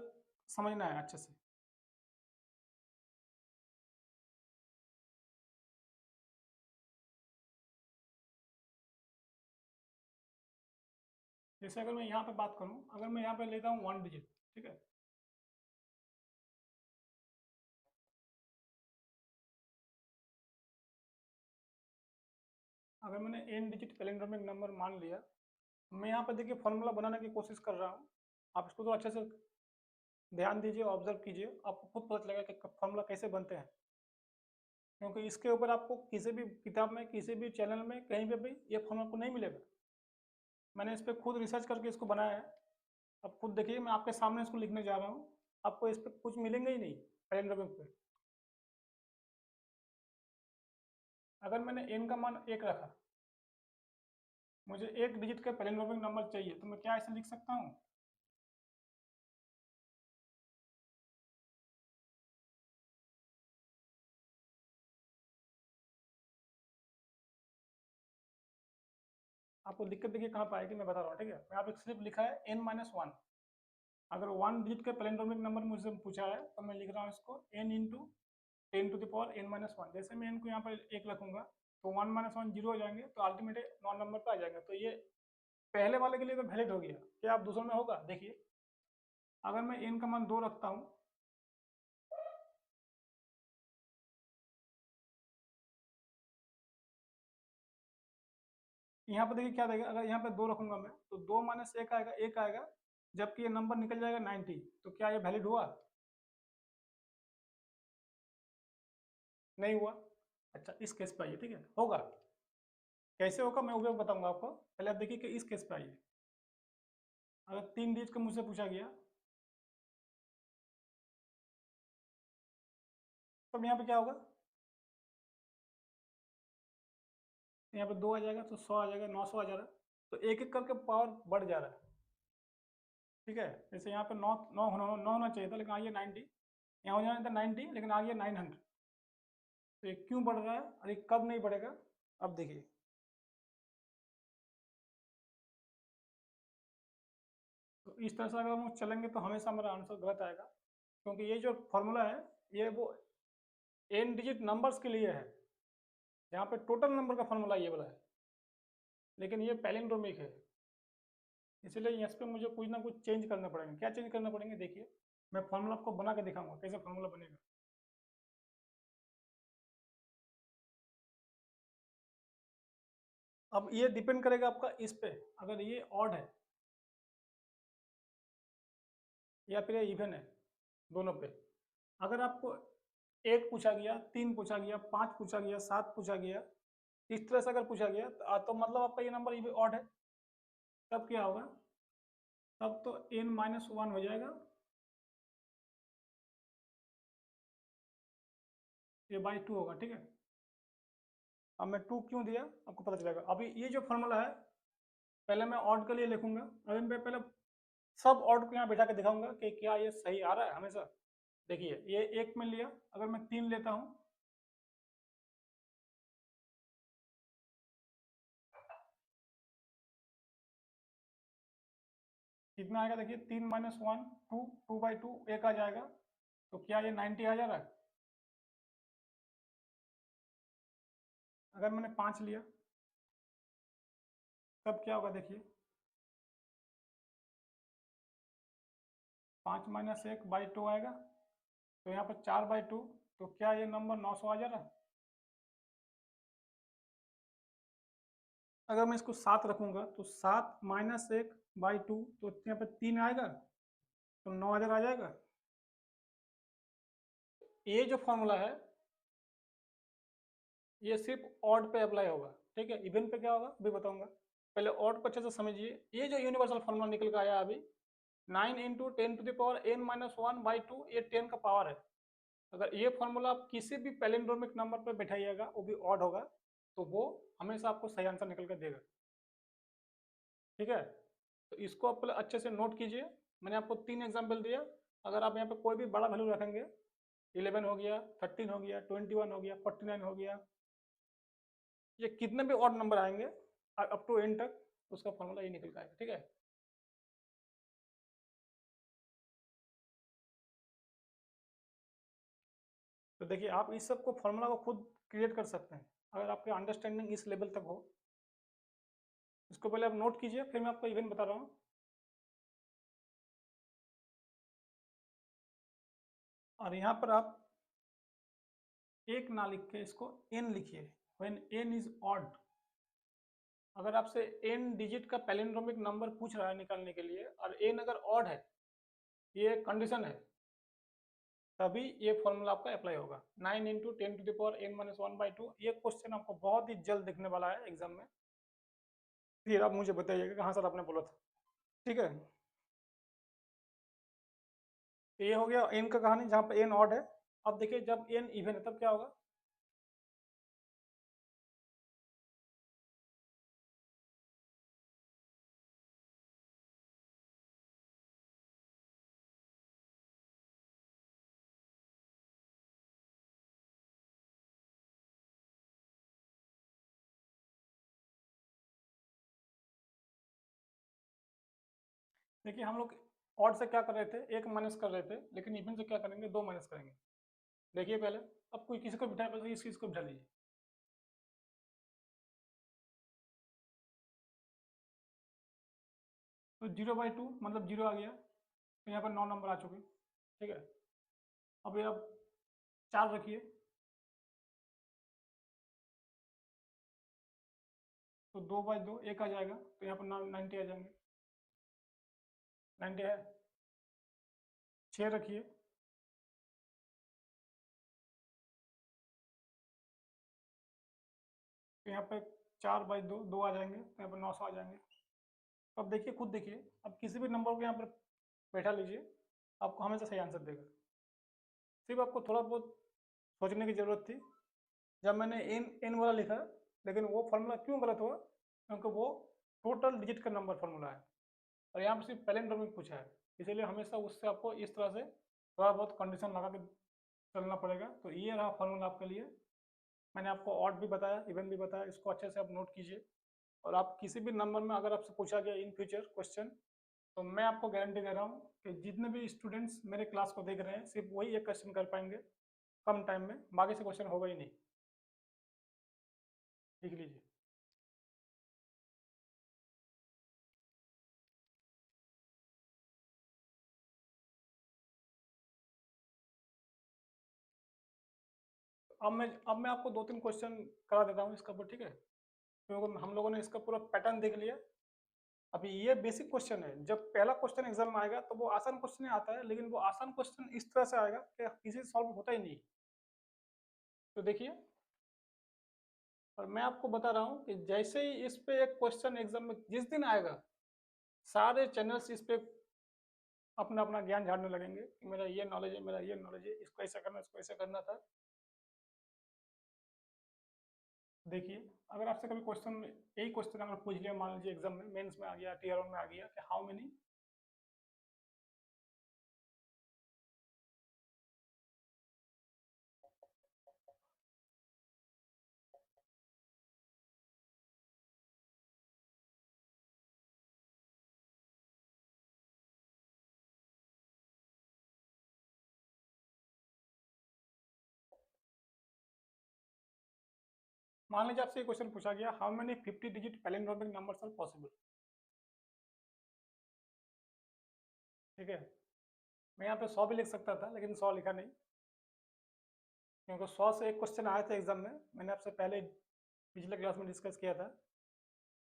A: समझना है अच्छे से। जैसे अगर मैं यहाँ पे बात करूँ, अगर मैं यहाँ पे लेता हूँ 1 डिजिट, ठीक है, अगर मैंने n डिजिट पैलिंड्रोमिक नंबर मान लिया, मैं यहाँ पे देखिए फॉर्मूला बनाने की कोशिश कर रहा हूँ। आप इसको तो अच्छे से ध्यान दीजिए, ऑब्जर्व कीजिए, आपको खुद पता चलेगा कि फॉर्मूला कैसे बनते हैं, क्योंकि इसके ऊपर आपको किसी भी किताब में, किसी भी चैनल में, कहीं पे भी ये फॉर्मूला आपको नहीं मिलेगा। मैंने इस पर खुद रिसर्च करके इसको बनाया है। अब खुद देखिए, मैं आपके सामने इसको लिखने जा रहा हूँ, आपको इस पर कुछ मिलेंगे ही नहीं पैलिंड्रोमिक पे। अगर मैंने n का मान 1 रखा, मुझे एक डिजिट का पैलिंड्रोमिक नंबर चाहिए, तो मैं क्या ऐसे लिख सकता हूँ, आपको दिक्कत देखिए कहाँ पर आएगी, मैं बता रहा हूँ, ठीक है। मैं आप एक सिर्फ लिखा है n-1। अगर 1 डिजिट का पैलिंड्रोमिक नंबर मुझसे पूछा है तो मैं लिख रहा हूँ इसको n इंटू 10⁻n-1। जैसे मैं n को यहाँ पर 1 रखूंगा तो 1 - 1 0 हो जाएंगे, तो अल्टीमेट 9 नंबर पर आ जाएगा। तो ये पहले वाले के लिए तो वैलिड हो गया। क्या आप दूसरों में होगा, देखिए अगर मैं n का मान 2 रखता हूँ, यहाँ पे देखिए क्या देगा, अगर यहाँ पे 2 रखूंगा मैं तो 2 माइनस एक आएगा, जबकि ये नंबर निकल जाएगा 90। तो क्या ये वैलिड हुआ? नहीं हुआ। अच्छा, इस केस पे आइए, ठीक है, होगा। कैसे होगा मैं वो भी बताऊंगा आपको, पहले आप देखिए कि इस केस पे आइए। अगर 3 डिजिट का मुझसे पूछा गया, तब यहाँ पे क्या होगा? यहाँ पे 2 आ जाएगा तो 100 आ जाएगा, 900 आ जा रहा है। तो एक एक करके पावर बढ़ जा रहा है, ठीक है। जैसे यहाँ पे 9 9 होना चाहिए था, लेकिन आ गया 90। यहाँ हो जाना था 90, लेकिन आ गया 900। तो ये क्यों बढ़ रहा है और ये कब नहीं बढ़ेगा? अब देखिए, तो इस तरह से अगर हम चलेंगे तो हमेशा हमारा आंसर गलत आएगा, क्योंकि ये जो फॉर्मूला है ये वो n डिजिट नंबर्स के लिए है। यहाँ पे टोटल नंबर का फॉर्मूला ये वाला है, लेकिन ये पैलिंड्रोमिक है, इसलिए इस पे मुझे कुछ ना कुछ चेंज करना पड़ेगा। क्या चेंज करना पड़ेंगे देखिए, मैं फॉर्मूला आपको बना के दिखाऊंगा कैसे फॉर्मूला बनेगा। अब ये डिपेंड करेगा आपका इस पे, अगर ये ऑड है या फिर ये इवन है, दोनों पे। अगर आपको 1 पूछा गया, 3 पूछा गया, 5 पूछा गया, 7 पूछा गया, इस तरह से अगर पूछा गया तो मतलब आपका ये नंबर ये ऑड है। तब क्या होगा? तब तो n-1 हो जाएगा, ये बाई 2 होगा, ठीक है। अब मैं 2 क्यों दिया आपको पता चलेगा। अभी ये जो फॉर्मूला है, पहले मैं ऑड के लिए लिखूंगा। अभी मैं पहले सब ऑड को यहाँ बैठा के दिखाऊंगा कि क्या ये सही आ रहा है हमेशा। देखिए, ये 1 में लिया, अगर मैं 3 लेता हूँ, कितना आएगा देखिए, 3-1 2, 2/2 1 आ जाएगा। तो क्या ये 90 आ जा रहा है? अगर मैंने 5 लिया, तब क्या होगा देखिए, 5-1/2 आएगा। तो यहाँ पर 4/2, तो क्या ये नंबर 900 आ जा रहा है? अगर मैं इसको 7 रखूंगा तो 7-1/2, तो यहाँ पर 3 आएगा, तो 9000 आ जाएगा। ये जो फॉर्मूला है ये सिर्फ ऑड पे अप्लाई होगा, ठीक है। इवन पे क्या होगा अभी बताऊंगा, पहले ऑड को अच्छे से समझिए। ये जो यूनिवर्सल फॉर्मूला निकल के आया अभी, 9 इंटू 10⁻n-1/2, ये 10 का पावर है। अगर ये फॉर्मूला आप किसी भी पैलिंड्रोमिक नंबर पर बैठाइएगा, वो भी ऑड होगा, तो वो हमेशा आपको सही आंसर निकल कर देगा, ठीक है। तो इसको आप पहले अच्छे से नोट कीजिए। मैंने आपको 3 एग्जाम्पल दिया। अगर आप यहाँ पे कोई भी बड़ा वैल्यू रखेंगे, 11 हो गया, 13 हो गया, 21 हो गया, 49 हो गया, ये कितने भी ऑड नंबर आएंगे अप टू एन तक, उसका फॉर्मूला ये निकल के आएगा, ठीक है। तो देखिए, आप इस सब को फॉर्मूला को खुद क्रिएट कर सकते हैं, अगर आपके अंडरस्टैंडिंग इस लेवल तक हो। इसको पहले आप नोट कीजिए, फिर मैं आपको इवन बता रहा हूँ। और यहाँ पर आप एक ना लिख के इसको एन लिखिए, व्हेन एन इज ऑड। अगर आपसे एन डिजिट का पैलिंड्रोमिक नंबर पूछ रहा है निकालने के लिए, और एन अगर ऑड है, ये कंडीशन है, तभी ये फॉर्मूला आपका अप्लाई होगा। 9 इंटू 10⁻n-1/2, ये क्वेश्चन आपको बहुत ही जल्द दिखने वाला है एग्जाम में। फिर आप मुझे बताइएगा कहाँ सर आपने बोला था, ठीक है। तो ये हो गया एन का कहानी, जहाँ पे एन ऑड है। अब देखिए, जब एन इवन है तब क्या होगा? देखिए, हम लोग ऑड से क्या कर रहे थे, 1 माइनस कर रहे थे, लेकिन इवन से क्या करेंगे, 2 माइनस करेंगे। देखिए पहले, अब कोई किसी को बिठा, पहले इस चीज को बिठा लीजिए। तो 0/2 मतलब 0 आ गया, तो यहाँ पर 9 नंबर आ चुके, ठीक है। अब ये आप 4 रखिए, तो 2/2 1 आ जाएगा, तो यहाँ पर 90 आ जाएंगे। 90 है, 6 रखिए, तो यहाँ पे 4/2 2 आ जाएंगे, तो यहाँ पर 900 आ जाएंगे। तो अब देखिए, खुद देखिए, अब किसी भी नंबर को यहाँ पर बैठा लीजिए, आपको हमेशा सही आंसर देगा। सिर्फ आपको थोड़ा बहुत सोचने की ज़रूरत थी। जब मैंने एन वाला लिखा, लेकिन वो फार्मूला क्यों गलत हुआ, क्योंकि वो टोटल डिजिट का नंबर फार्मूला है और यहाँ पर सिर्फ पैलिंड्रोमिक पूछा है, इसीलिए हमेशा उससे आपको इस तरह से थोड़ा बहुत कंडीशन लगा के चलना पड़ेगा। तो ये रहा फार्मूला आपके लिए। मैंने आपको ऑड भी बताया, इवन भी बताया, इसको अच्छे से आप नोट कीजिए। और आप किसी भी नंबर में अगर आपसे पूछा गया इन फ्यूचर क्वेश्चन, तो मैं आपको गारंटी दे रहा हूँ कि जितने भी स्टूडेंट्स मेरे क्लास को देख रहे हैं, सिर्फ वही एक क्वेश्चन कर पाएंगे कम टाइम में, बाकी से क्वेश्चन होगा ही नहीं। लिख लीजिए। अब मैं आपको 2-3 क्वेश्चन करा देता हूँ इसका ऊपर, ठीक है? क्योंकि हम लोगों ने इसका पूरा पैटर्न देख लिया। अभी ये बेसिक क्वेश्चन है, जब पहला क्वेश्चन एग्जाम में आएगा तो वो आसान क्वेश्चन ही आता है, लेकिन वो आसान क्वेश्चन इस तरह से आएगा कि किसी से सॉल्व होता ही नहीं। तो देखिए, और मैं आपको बता रहा हूँ कि जैसे ही इस पे एक क्वेश्चन एग्जाम में जिस दिन आएगा, सारे चैनल्स इस पे अपना अपना ज्ञान झाड़ने लगेंगे कि मेरा ये नॉलेज है, मेरा ये नॉलेज है, इसको ऐसा करना, इसको ऐसा करना था। देखिए, अगर आपसे कभी क्वेश्चन में यही क्वेश्चन अगर पूछ लिया, मान लीजिए एग्जाम में, मेंस में आ गया, टीयर 1 में आ गया कि हाउ मेनी मान लीजिए आपसे क्वेश्चन पूछा गया, how many 50 digit palindromic numbers are possible. ठीक है, मैं यहाँ पे 100 भी लिख सकता था, लेकिन 100 लिखा नहीं, क्योंकि 100 से एक क्वेश्चन आया था एग्जाम में, मैंने आपसे पहले पिछले क्लास में डिस्कस किया था।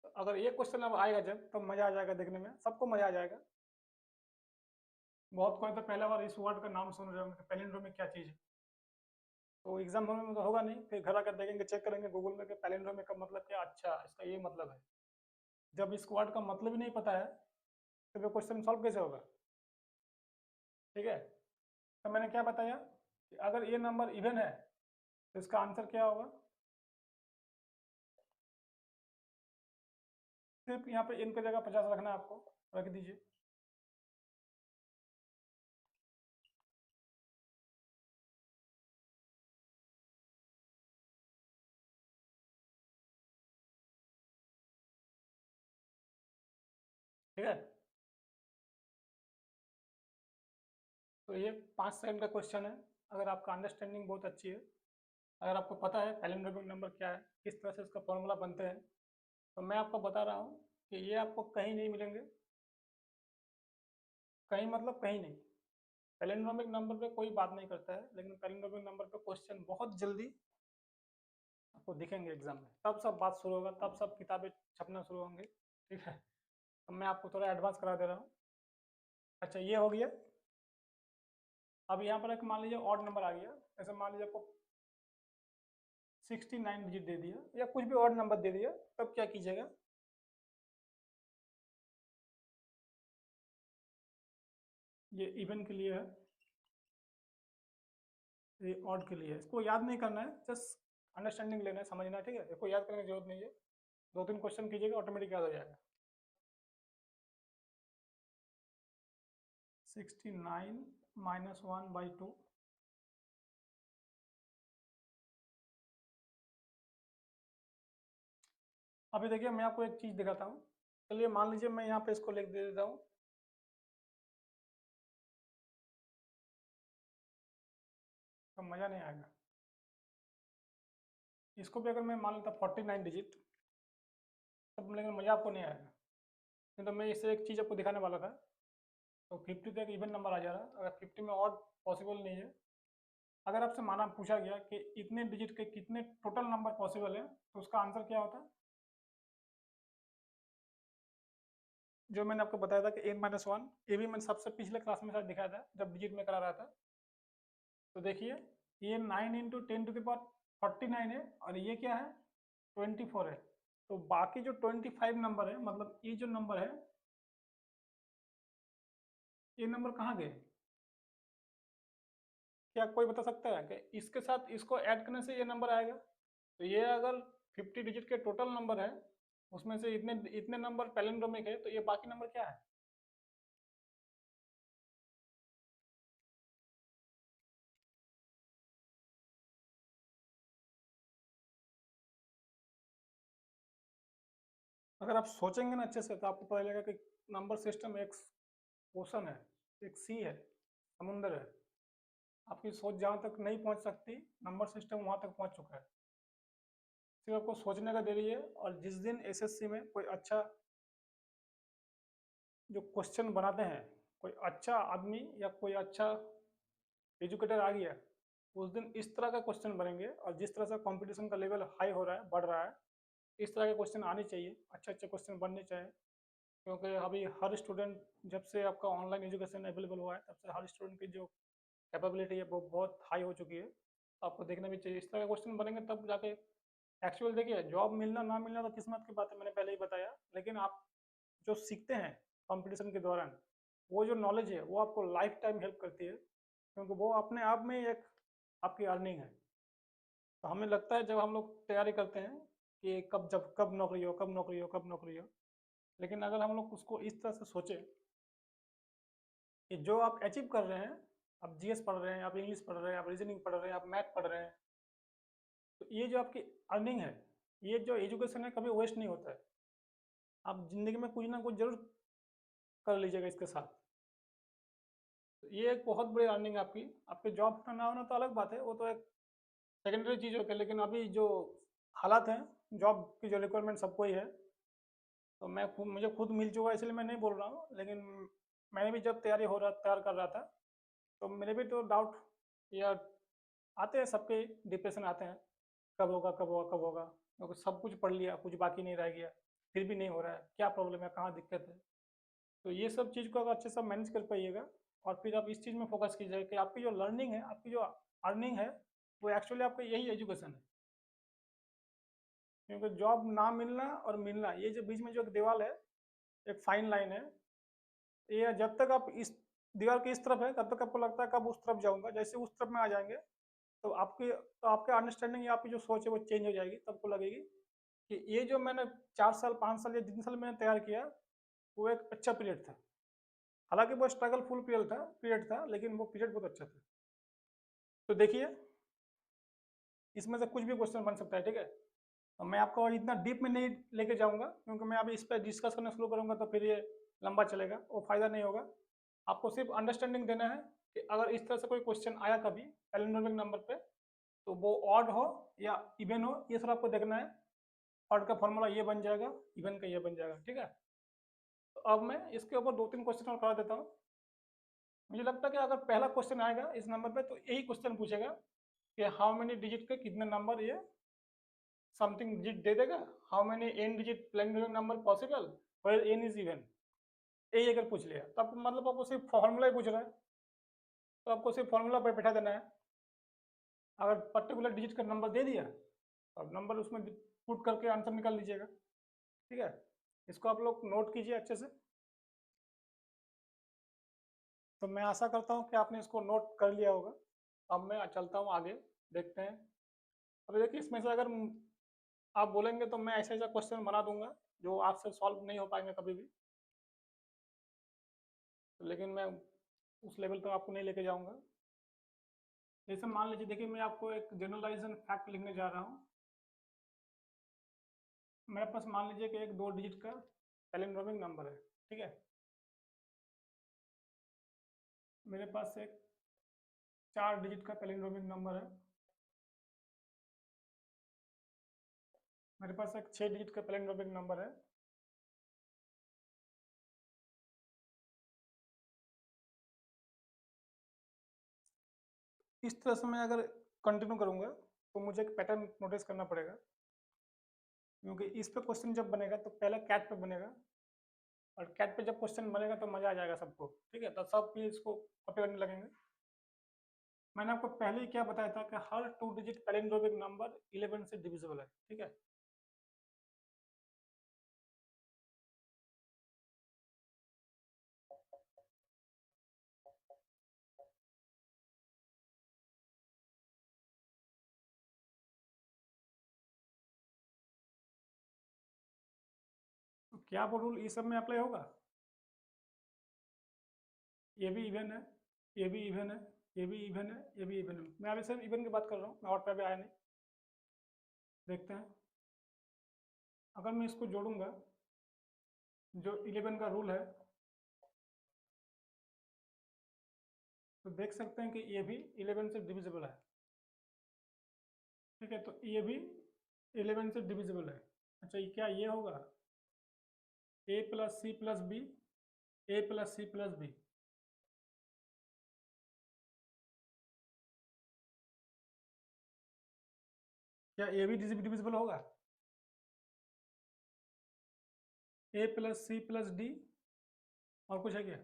A: तो अगर ये क्वेश्चन अब आएगा जब, तो मजा आ जाएगा देखने में, सबको मजा आ जाएगा। बहुत कोई तो पहला बार इस वर्ड का नाम सुन रहे होंगे, पैलिंड्रोमिक क्या चीज़ है। तो एग्जाम होने में तो होगा नहीं, फिर घर आकर देखेंगे, चेक करेंगे गूगल में कि पैलिंड्रोमिक का मतलब क्या, अच्छा इसका ये मतलब है। जब इस वर्ड का मतलब ही नहीं पता है, तो वो क्वेश्चन सॉल्व कैसे होगा? ठीक है, तो मैंने क्या बताया कि अगर ये नंबर इवन है तो इसका आंसर क्या होगा? सिर्फ यहाँ पे इन की जगह 50 रखना है आपको, रख दीजिए। ठीक है, तो ये 5 सेकंड का क्वेश्चन है। अगर आपका अंडरस्टैंडिंग बहुत अच्छी है, अगर आपको पता है पैलिंड्रोमिक नंबर क्या है, किस तरह से इसका फॉर्मूला बनते हैं, तो मैं आपको बता रहा हूँ कि ये आपको कहीं नहीं मिलेंगे। कहीं मतलब कहीं नहीं। पैलिंड्रोमिक नंबर पे कोई बात नहीं करता है, लेकिन पैलिंड्रोमिक नंबर पे क्वेश्चन बहुत जल्दी आपको दिखेंगे एग्जाम में, तब सब बात शुरू होगा, तब सब किताबें छपना शुरू होंगे। ठीक है, अब मैं आपको थोड़ा एडवांस करा दे रहा हूँ। अच्छा, ये हो गया। अब यहाँ पर एक मान लीजिए ऑड नंबर आ गया, जैसे मान लीजिए आपको 69 डिजिट दे दिया, या कुछ भी ऑड नंबर दे दिया, तब क्या कीजिएगा? ये इवन के लिए है, ये ऑड के लिए है। इसको याद नहीं करना है, जस्ट अंडरस्टैंडिंग लेना है, समझना है। ठीक है, इसको याद करने की जरूरत नहीं है, 2-3 क्वेश्चन कीजिएगा, ऑटोमेटिक याद हो जाएगा। 69 माइनस 1/2। अभी देखिए, मैं आपको एक चीज़ दिखाता हूँ। चलिए मान लीजिए मैं यहाँ पे इसको लिख दे देता हूँ, तो मज़ा नहीं आएगा। इसको भी अगर मैं मान लेता 49 डिजिट, तब लेकिन मज़ा आपको नहीं आएगा। नहीं तो मैं इससे एक चीज़ आपको दिखाने वाला था। तो 50 तक इवन नंबर आ जा रहा है, अगर 50 में और पॉसिबल नहीं है। अगर आपसे माना पूछा गया कि इतने डिजिट के कितने टोटल नंबर पॉसिबल है, तो उसका आंसर क्या होता है? जो मैंने आपको बताया था कि n-1, ये भी मैंने सबसे पिछले क्लास में शायद दिखाया था जब डिजिट में करा रहा था। तो देखिए ये 9 इंटू 10⁻49 है और ये क्या है 24 है। तो बाकी जो 25 नंबर है, मतलब ये जो नंबर है, ये नंबर कहाँ गए? क्या कोई बता सकता है कि इसके साथ इसको ऐड करने से ये नंबर आएगा? तो ये अगर 50 डिजिट के टोटल नंबर है, उसमें से इतने इतने नंबर पैलिंड्रोमिक है, तो ये बाकी नंबर क्या है? अगर आप सोचेंगे ना अच्छे से तो आपको पता लगेगा कि नंबर सिस्टम एक ओशन है, एक सी है, समुंदर है। आपकी सोच जहाँ तक नहीं पहुँच सकती, नंबर सिस्टम वहाँ तक पहुँच चुका है। सिर्फ आपको सोचने का देरी है। और जिस दिन एसएससी में कोई अच्छा जो क्वेश्चन बनाते हैं, कोई अच्छा आदमी या कोई अच्छा एजुकेटर आ गया, उस दिन इस तरह का क्वेश्चन बनेंगे। और जिस तरह से कंपटीशन का लेवल हाई हो रहा है, बढ़ रहा है, इस तरह के क्वेश्चन आने चाहिए, अच्छे अच्छे क्वेश्चन बनने चाहिए। क्योंकि अभी हर स्टूडेंट, जब से आपका ऑनलाइन एजुकेशन अवेलेबल हुआ है, तब से हर स्टूडेंट की जो कैपेबिलिटी है वो बहुत हाई हो चुकी है। आपको देखना भी चाहिए, इस तरह के क्वेश्चन बनेंगे तब जाके एक्चुअल। देखिए जॉब मिलना ना मिलना तो किस्मत की बात है, मैंने पहले ही बताया। लेकिन आप जो सीखते हैं कंपटीशन के दौरान, वो जो नॉलेज है वो आपको लाइफ टाइम हेल्प करती है, क्योंकि वो अपने आप में एक आपकी अर्निंग है। तो हमें लगता है जब हम लोग तैयारी करते हैं कि कब नौकरी हो, कब नौकरी हो, कब नौकरी हो। लेकिन अगर हम लोग उसको इस तरह से सोचें कि जो आप अचीव कर रहे हैं, आप जीएस पढ़ रहे हैं, आप इंग्लिश पढ़ रहे हैं, आप रीजनिंग पढ़ रहे हैं, आप मैथ पढ़ रहे हैं, तो ये जो आपकी अर्निंग है, ये जो एजुकेशन है, कभी वेस्ट नहीं होता है। आप जिंदगी में कुछ ना कुछ जरूर कर लीजिएगा इसके साथ। तो ये एक बहुत बड़ी अर्निंग है आपकी। आपके जॉब का ना होना तो अलग बात है, वो तो एक सेकेंडरी चीज़ होती है। लेकिन अभी जो हालात हैं, जॉब की जो रिक्वायरमेंट सबको ही है, तो मुझे खुद मिल चुका है, इसलिए मैं नहीं बोल रहा हूँ। लेकिन मैंने भी जब तैयार कर रहा था, तो मेरे भी तो डाउट या आते हैं, सबके डिप्रेशन आते हैं, कब होगा, कब होगा, कब होगा। क्योंकि सब कुछ पढ़ लिया, कुछ बाकी नहीं रह गया, फिर भी नहीं हो रहा है, क्या प्रॉब्लम है, कहाँ दिक्कत है। तो ये सब चीज़ को अगर अच्छे से मैनेज कर पाइएगा, और फिर आप इस चीज़ में फोकस कीजिए कि आपकी जो लर्निंग है, आपकी जो अर्निंग है, वो एक्चुअली आपका यही एजुकेशन है। क्योंकि जॉब ना मिलना और मिलना, ये जो बीच में जो एक दीवार है, एक फाइन लाइन है, ये जब तक आप इस दीवार की इस तरफ है, तब तक आपको लगता है कब उस तरफ जाऊंगा। जैसे उस तरफ में आ जाएंगे, तो आपके अंडरस्टैंडिंग या आपकी जो सोच है वो चेंज हो जाएगी। तब को लगेगी कि ये जो मैंने 4 साल, 5 साल या जितने साल मैंने तैयार किया, वो एक अच्छा पीरियड था। हालांकि वो स्ट्रगल फुल पीरियड था, लेकिन वो पीरियड बहुत अच्छा था। तो देखिए, इसमें से कुछ भी क्वेश्चन बन सकता है, ठीक है। तो मैं आपको इतना डीप में नहीं लेके जाऊंगा, क्योंकि मैं अभी इस पर डिस्कस करना शुरू करूंगा तो फिर ये लंबा चलेगा, वो फायदा नहीं होगा। आपको सिर्फ अंडरस्टैंडिंग देना है कि अगर इस तरह से कोई क्वेश्चन आया कभी पैलिंड्रोमिक नंबर पे, तो वो ऑड हो या इवन हो, ये सब आपको देखना है। ऑड का फॉर्मूला ये बन जाएगा, इवन का ये बन जाएगा, ठीक है। तो अब मैं इसके ऊपर 2-3 क्वेश्चन और करा देता हूँ। मुझे लगता है कि अगर पहला क्वेश्चन आएगा इस नंबर पे, तो यही क्वेश्चन पूछेगा कि हाउ मेनी डिजिट के कितने नंबर ये समथिंग डिजिट दे देगा। How many N digit palindromic number possible where N is even. यही अगर पूछ लिया तो आपको, मतलब आपको सिर्फ फॉर्मूला ही पूछ रहा है, तो आपको सिर्फ फॉर्मूला पर बैठा देना है। अगर पर्टिकुलर डिजिट का नंबर दे दिया, अब नंबर उसमें पुट करके आंसर निकाल लीजिएगा, ठीक है। इसको आप लोग नोट कीजिए अच्छे से। तो मैं आशा करता हूँ कि आपने इसको नोट कर लिया होगा। अब मैं चलता हूँ आगे, देखते हैं। अब देखिए, इसमें से अगर आप बोलेंगे तो मैं ऐसा ऐसा क्वेश्चन बना दूंगा जो आपसे सॉल्व नहीं हो पाएंगे कभी भी। लेकिन मैं उस लेवल पर आपको नहीं लेके जाऊंगा। जैसे मान लीजिए, देखिए मैं आपको एक जनरलाइजेशन फैक्ट लिखने जा रहा हूँ। मेरे पास मान लीजिए कि एक 2 डिजिट का पैलिंड्रोमिक नंबर है, ठीक है। मेरे पास एक 4 डिजिट का पैलिंड्रोमिक नंबर है। मेरे पास एक 6 डिजिट का पैलिंड्रोमिक नंबर है। इस तरह से मैं अगर कंटिन्यू करूंगा, तो मुझे एक पैटर्न नोटिस करना पड़ेगा। क्योंकि इस पे क्वेश्चन जब बनेगा तो पहला कैट पे बनेगा, और कैट पे जब क्वेश्चन बनेगा तो मज़ा आ जाएगा सबको, ठीक है, तो सब भी इसको कॉपी करने लगेंगे। मैंने आपको पहले ही क्या बताया था कि हर 2 डिजिट पैलिंड्रोमिक नंबर 11 से डिविजिबल है, ठीक है। तो क्या वो रूल इस सब में अप्लाई होगा? ये भी इवन है, ये भी इवन है, ये भी इवन है, ये भी इवन है। मैं अभी सिर्फ इवन की बात कर रहा हूँ, मैं और पे अभी आया नहीं। देखते हैं, अगर मैं इसको जोड़ूंगा, जो 11 का रूल है, तो देख सकते हैं कि ये भी 11 से डिविजिबल है, ठीक है। तो ये भी 11 से डिविजिबल है। अच्छा, ये क्या ये होगा a plus c plus b, a plus c plus b, क्या ये भी डिविजिबल होगा? A plus c plus d, और कुछ है क्या?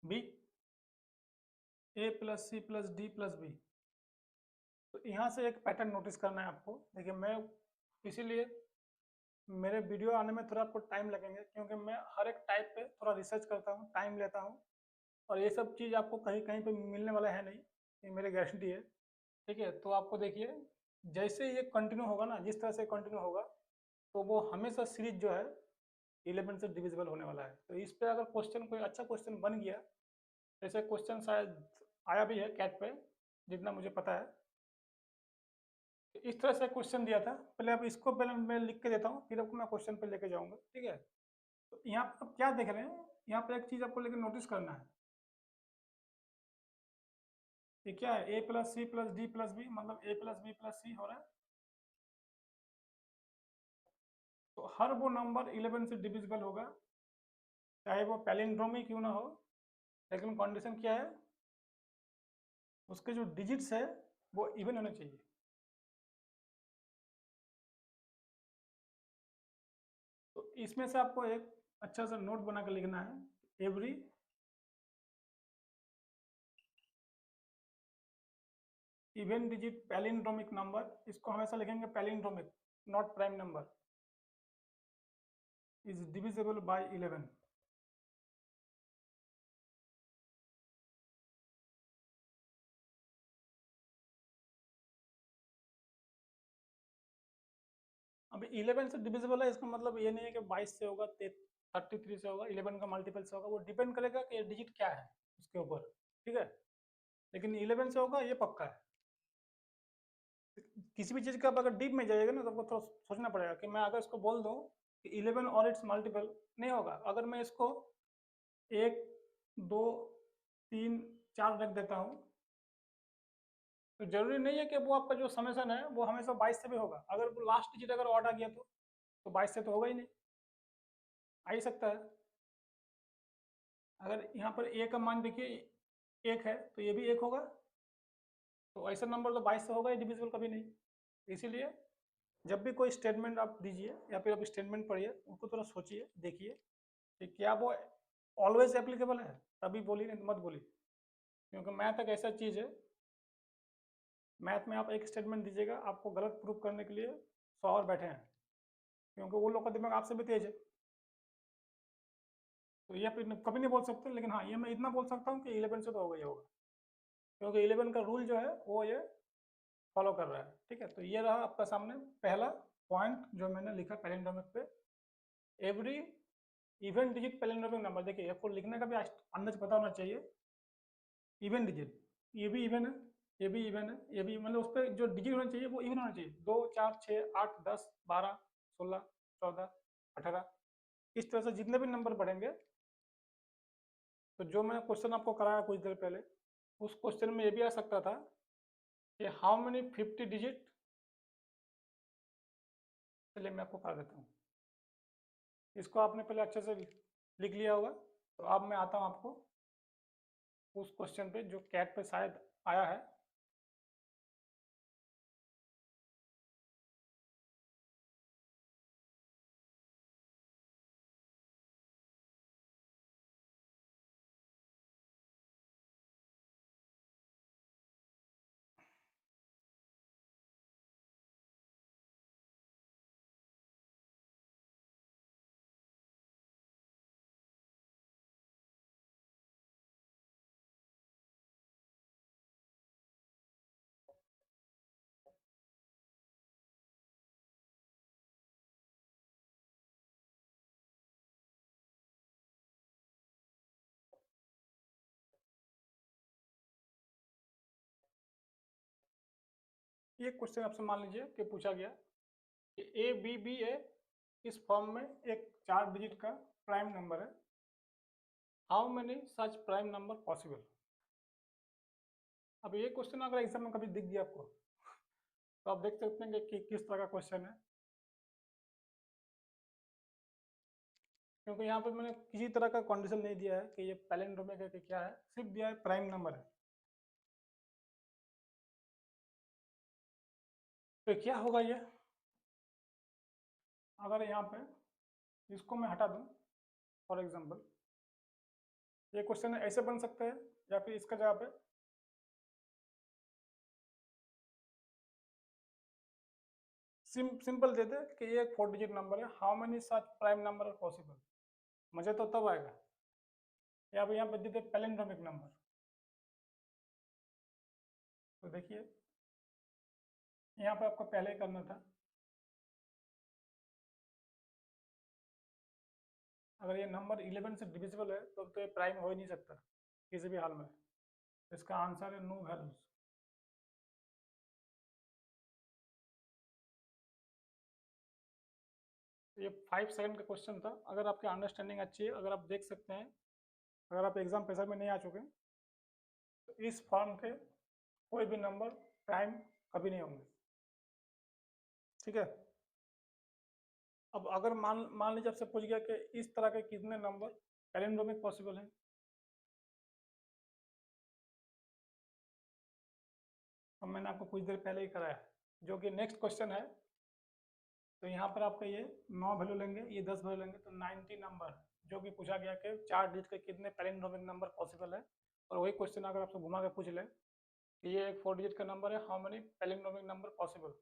A: B, a plus c plus d plus b. तो यहाँ से एक पैटर्न नोटिस करना है आपको। देखिए, मैं इसीलिए मेरे वीडियो आने में थोड़ा आपको टाइम लगेंगे, क्योंकि मैं हर एक टाइप पे थोड़ा रिसर्च करता हूँ, टाइम लेता हूँ, और ये सब चीज़ आपको कहीं कहीं पे मिलने वाला है नहीं, ये मेरी गारंटी है, ठीक है। तो आपको देखिए, जैसे ये कंटिन्यू होगा ना, जिस तरह से कंटिन्यू होगा, तो वो हमेशा सीरीज जो है 11 से डिविजिबल होने वाला है। तो इस पे अगर क्वेश्चन कोई अच्छा क्वेश्चन बन गया, जैसे क्वेश्चन शायद आया भी है कैट पे, जितना मुझे पता है, तो इस तरह से क्वेश्चन दिया था। पहले अब इसको पहले मैं लिख के देता हूँ, फिर आपको मैं क्वेश्चन पे लेके जाऊँगा, ठीक है। तो यहाँ पर आप क्या देख रहे हैं, यहाँ पर एक चीज़ आपको लेकर नोटिस करना है। ये क्या है, a plus c plus d plus b, मतलब a plus b plus c हो रहा है। तो हर वो नंबर 11 से डिविजिबल होगा, चाहे वो पैलिंड्रोमी क्यों ना हो, लेकिन कंडीशन क्या है, उसके जो डिजिट्स है वो इवन होने चाहिए। तो इसमें से आपको एक अच्छा सा नोट बना कर लिखना है, every even digit palindromic number, इसको हमेशा लिखेंगे palindromic, not prime number, is divisible by 11। अब 11 से डिविजिबल है, इसका मतलब ये नहीं है कि 22 से होगा, 33 से होगा, 11 का मल्टीपल से होगा, वो डिपेंड करेगा कि डिजिट क्या है उसके ऊपर, ठीक है। लेकिन 11 से होगा ये पक्का है। किसी भी चीज़ का आप अगर डीप में जाइएगा ना, तो आपको थोड़ा सोचना पड़ेगा कि मैं अगर इसको बोल दूँ कि 11 और इट्स मल्टीपल, नहीं होगा। अगर मैं इसको 1 2 3 4 रख देता हूँ, तो जरूरी नहीं है कि वो आपका जो समेसन है वो हमेशा 22 से भी होगा। अगर वो लास्ट डिजिट अगर ऑड आ गया तो 22 से तो होगा ही नहीं, आ ही सकता है। अगर यहाँ पर ए का मान देखिए 1 है, तो ये भी 1 होगा, तो ऐसा नंबर तो 22 से होगा ही डिविजिबल कभी नहीं। इसीलिए जब भी कोई स्टेटमेंट आप दीजिए या फिर आप स्टेटमेंट पढ़िए, उनको थोड़ा सोचिए, देखिए कि क्या वो ऑलवेज एप्लीकेबल है, तभी बोलिए, नहीं तो मत बोलिए। क्योंकि मैथ एक ऐसा चीज़ है, मैथ में आप एक स्टेटमेंट दीजिएगा, आपको गलत प्रूफ करने के लिए 100 और बैठे हैं, क्योंकि वो लोग का दिमाग आपसे भी तेज है। तो ये फिर कभी नहीं बोल सकते, लेकिन हाँ, ये मैं इतना बोल सकता हूँ कि 11 से तो होगा ही होगा, क्योंकि 11 का रूल जो है वो ये फॉलो कर रहा है, ठीक है। तो ये रहा आपका सामने पहला पॉइंट जो मैंने लिखा पैलिंड्रोमिक पे, every even digit palindromic number. देखिए, आपको लिखने का भी अंदाज पता होना चाहिए। इवन डिजिट, ये भी इवन है, ये भी इवन है, ये भी, मतलब उस पर जो डिजिट होना चाहिए वो इवन होना चाहिए। 2 4 6 8 10 12 16 14 18, इस तरह से जितने भी नंबर बढ़ेंगे। तो जो मैं क्वेश्चन आपको कराया कुछ देर पहले, उस क्वेश्चन में ये भी आ सकता था कि हाउ मेनी 50 डिजिट, चलिए मैं आपको करा देता हूँ। इसको आपने पहले अच्छे से लिख लिया होगा। तो अब मैं आता हूँ आपको उस क्वेश्चन पे जो कैट पे शायद आया है। ये क्वेश्चन आपसे मान लीजिए कि पूछा गया कि ए बी बी ए इस फॉर्म में एक 4 डिजिट का प्राइम नंबर है, how many such prime number possible. अब ये क्वेश्चन अगर एग्जाम में कभी दिख गया आपको तो आप देख सकते हैं कि किस तरह का क्वेश्चन है, क्योंकि यहाँ पे मैंने किसी तरह का कंडीशन नहीं दिया है कि ये पैलिंड्रोमिक है कि क्या है, सिर्फ दिया है प्राइम नंबर है। तो क्या होगा ये, अगर यहाँ पे इसको मैं हटा दूं, फॉर एग्जांपल ये क्वेश्चन ऐसे बन सकता है, या फिर इसका जवाब है सिंपल दे दे कि ये एक 4 डिजिट नंबर है, how many such prime number are possible. मुझे तो तब आएगा, या फिर यहाँ पे दे दे पैलिंड्रोमिक नंबर। तो देखिए यहाँ पे आपको पहले ही करना था, अगर ये नंबर 11 से डिविजिबल है तो ये प्राइम हो ही नहीं सकता किसी भी हाल में। इसका आंसर है नो वैल्यूज। ये 5 सेकंड का क्वेश्चन था, अगर आपकी अंडरस्टैंडिंग अच्छी है, अगर आप देख सकते हैं, अगर आप एग्जाम पेपर में नहीं आ चुके तो इस फॉर्म के कोई भी नंबर प्राइम कभी नहीं होंगे, ठीक है। अब अगर मान लीजिए आपसे पूछ गया कि इस तरह के कितने नंबर पैलिंड्रोमिक पॉसिबल हैं, तो मैंने आपको कुछ देर पहले ही कराया, जो कि नेक्स्ट क्वेश्चन है। तो यहाँ पर आपका ये 9 वैल्यू लेंगे, ये 10 वैल्यू लेंगे, तो 90 नंबर जो कि पूछा गया कि 4 डिजिट के कितने पैलिंड्रोमिक नंबर पॉसिबल है। और वही क्वेश्चन अगर आपसे घुमा के पूछ ले कि ये एक 4 डिजिट का नंबर है, how many palindromic number possible,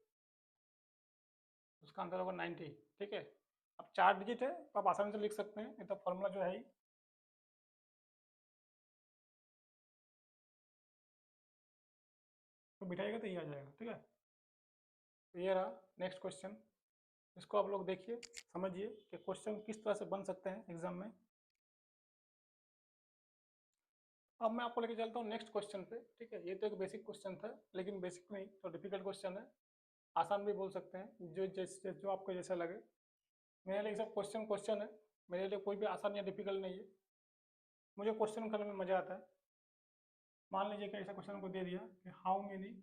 A: उसका आंसर होगा 90, ठीक है। अब 4 डिजिट है तो आप आसानी से लिख सकते हैं, ये तो फॉर्मूला जो है ही, तो बिठाइएगा तो ये आ जाएगा, ठीक है। तो ये रहा नेक्स्ट क्वेश्चन, इसको आप लोग देखिए, समझिए कि क्वेश्चन किस तरह से बन सकते हैं एग्जाम में। अब मैं आपको लेके चलता हूँ नेक्स्ट क्वेश्चन पे, ठीक है। ये तो एक बेसिक क्वेश्चन था, लेकिन बेसिक नहीं तो डिफिकल्ट क्वेश्चन है, आसान भी बोल सकते हैं, जो आपको जैसा लगे। मेरे लिए सब क्वेश्चन क्वेश्चन है, मेरे लिए कोई भी आसान या डिफिकल्ट नहीं है, मुझे क्वेश्चन करने में मजा आता है। मान लीजिए कि ऐसा क्वेश्चन को दे दिया कि हाउ मेनी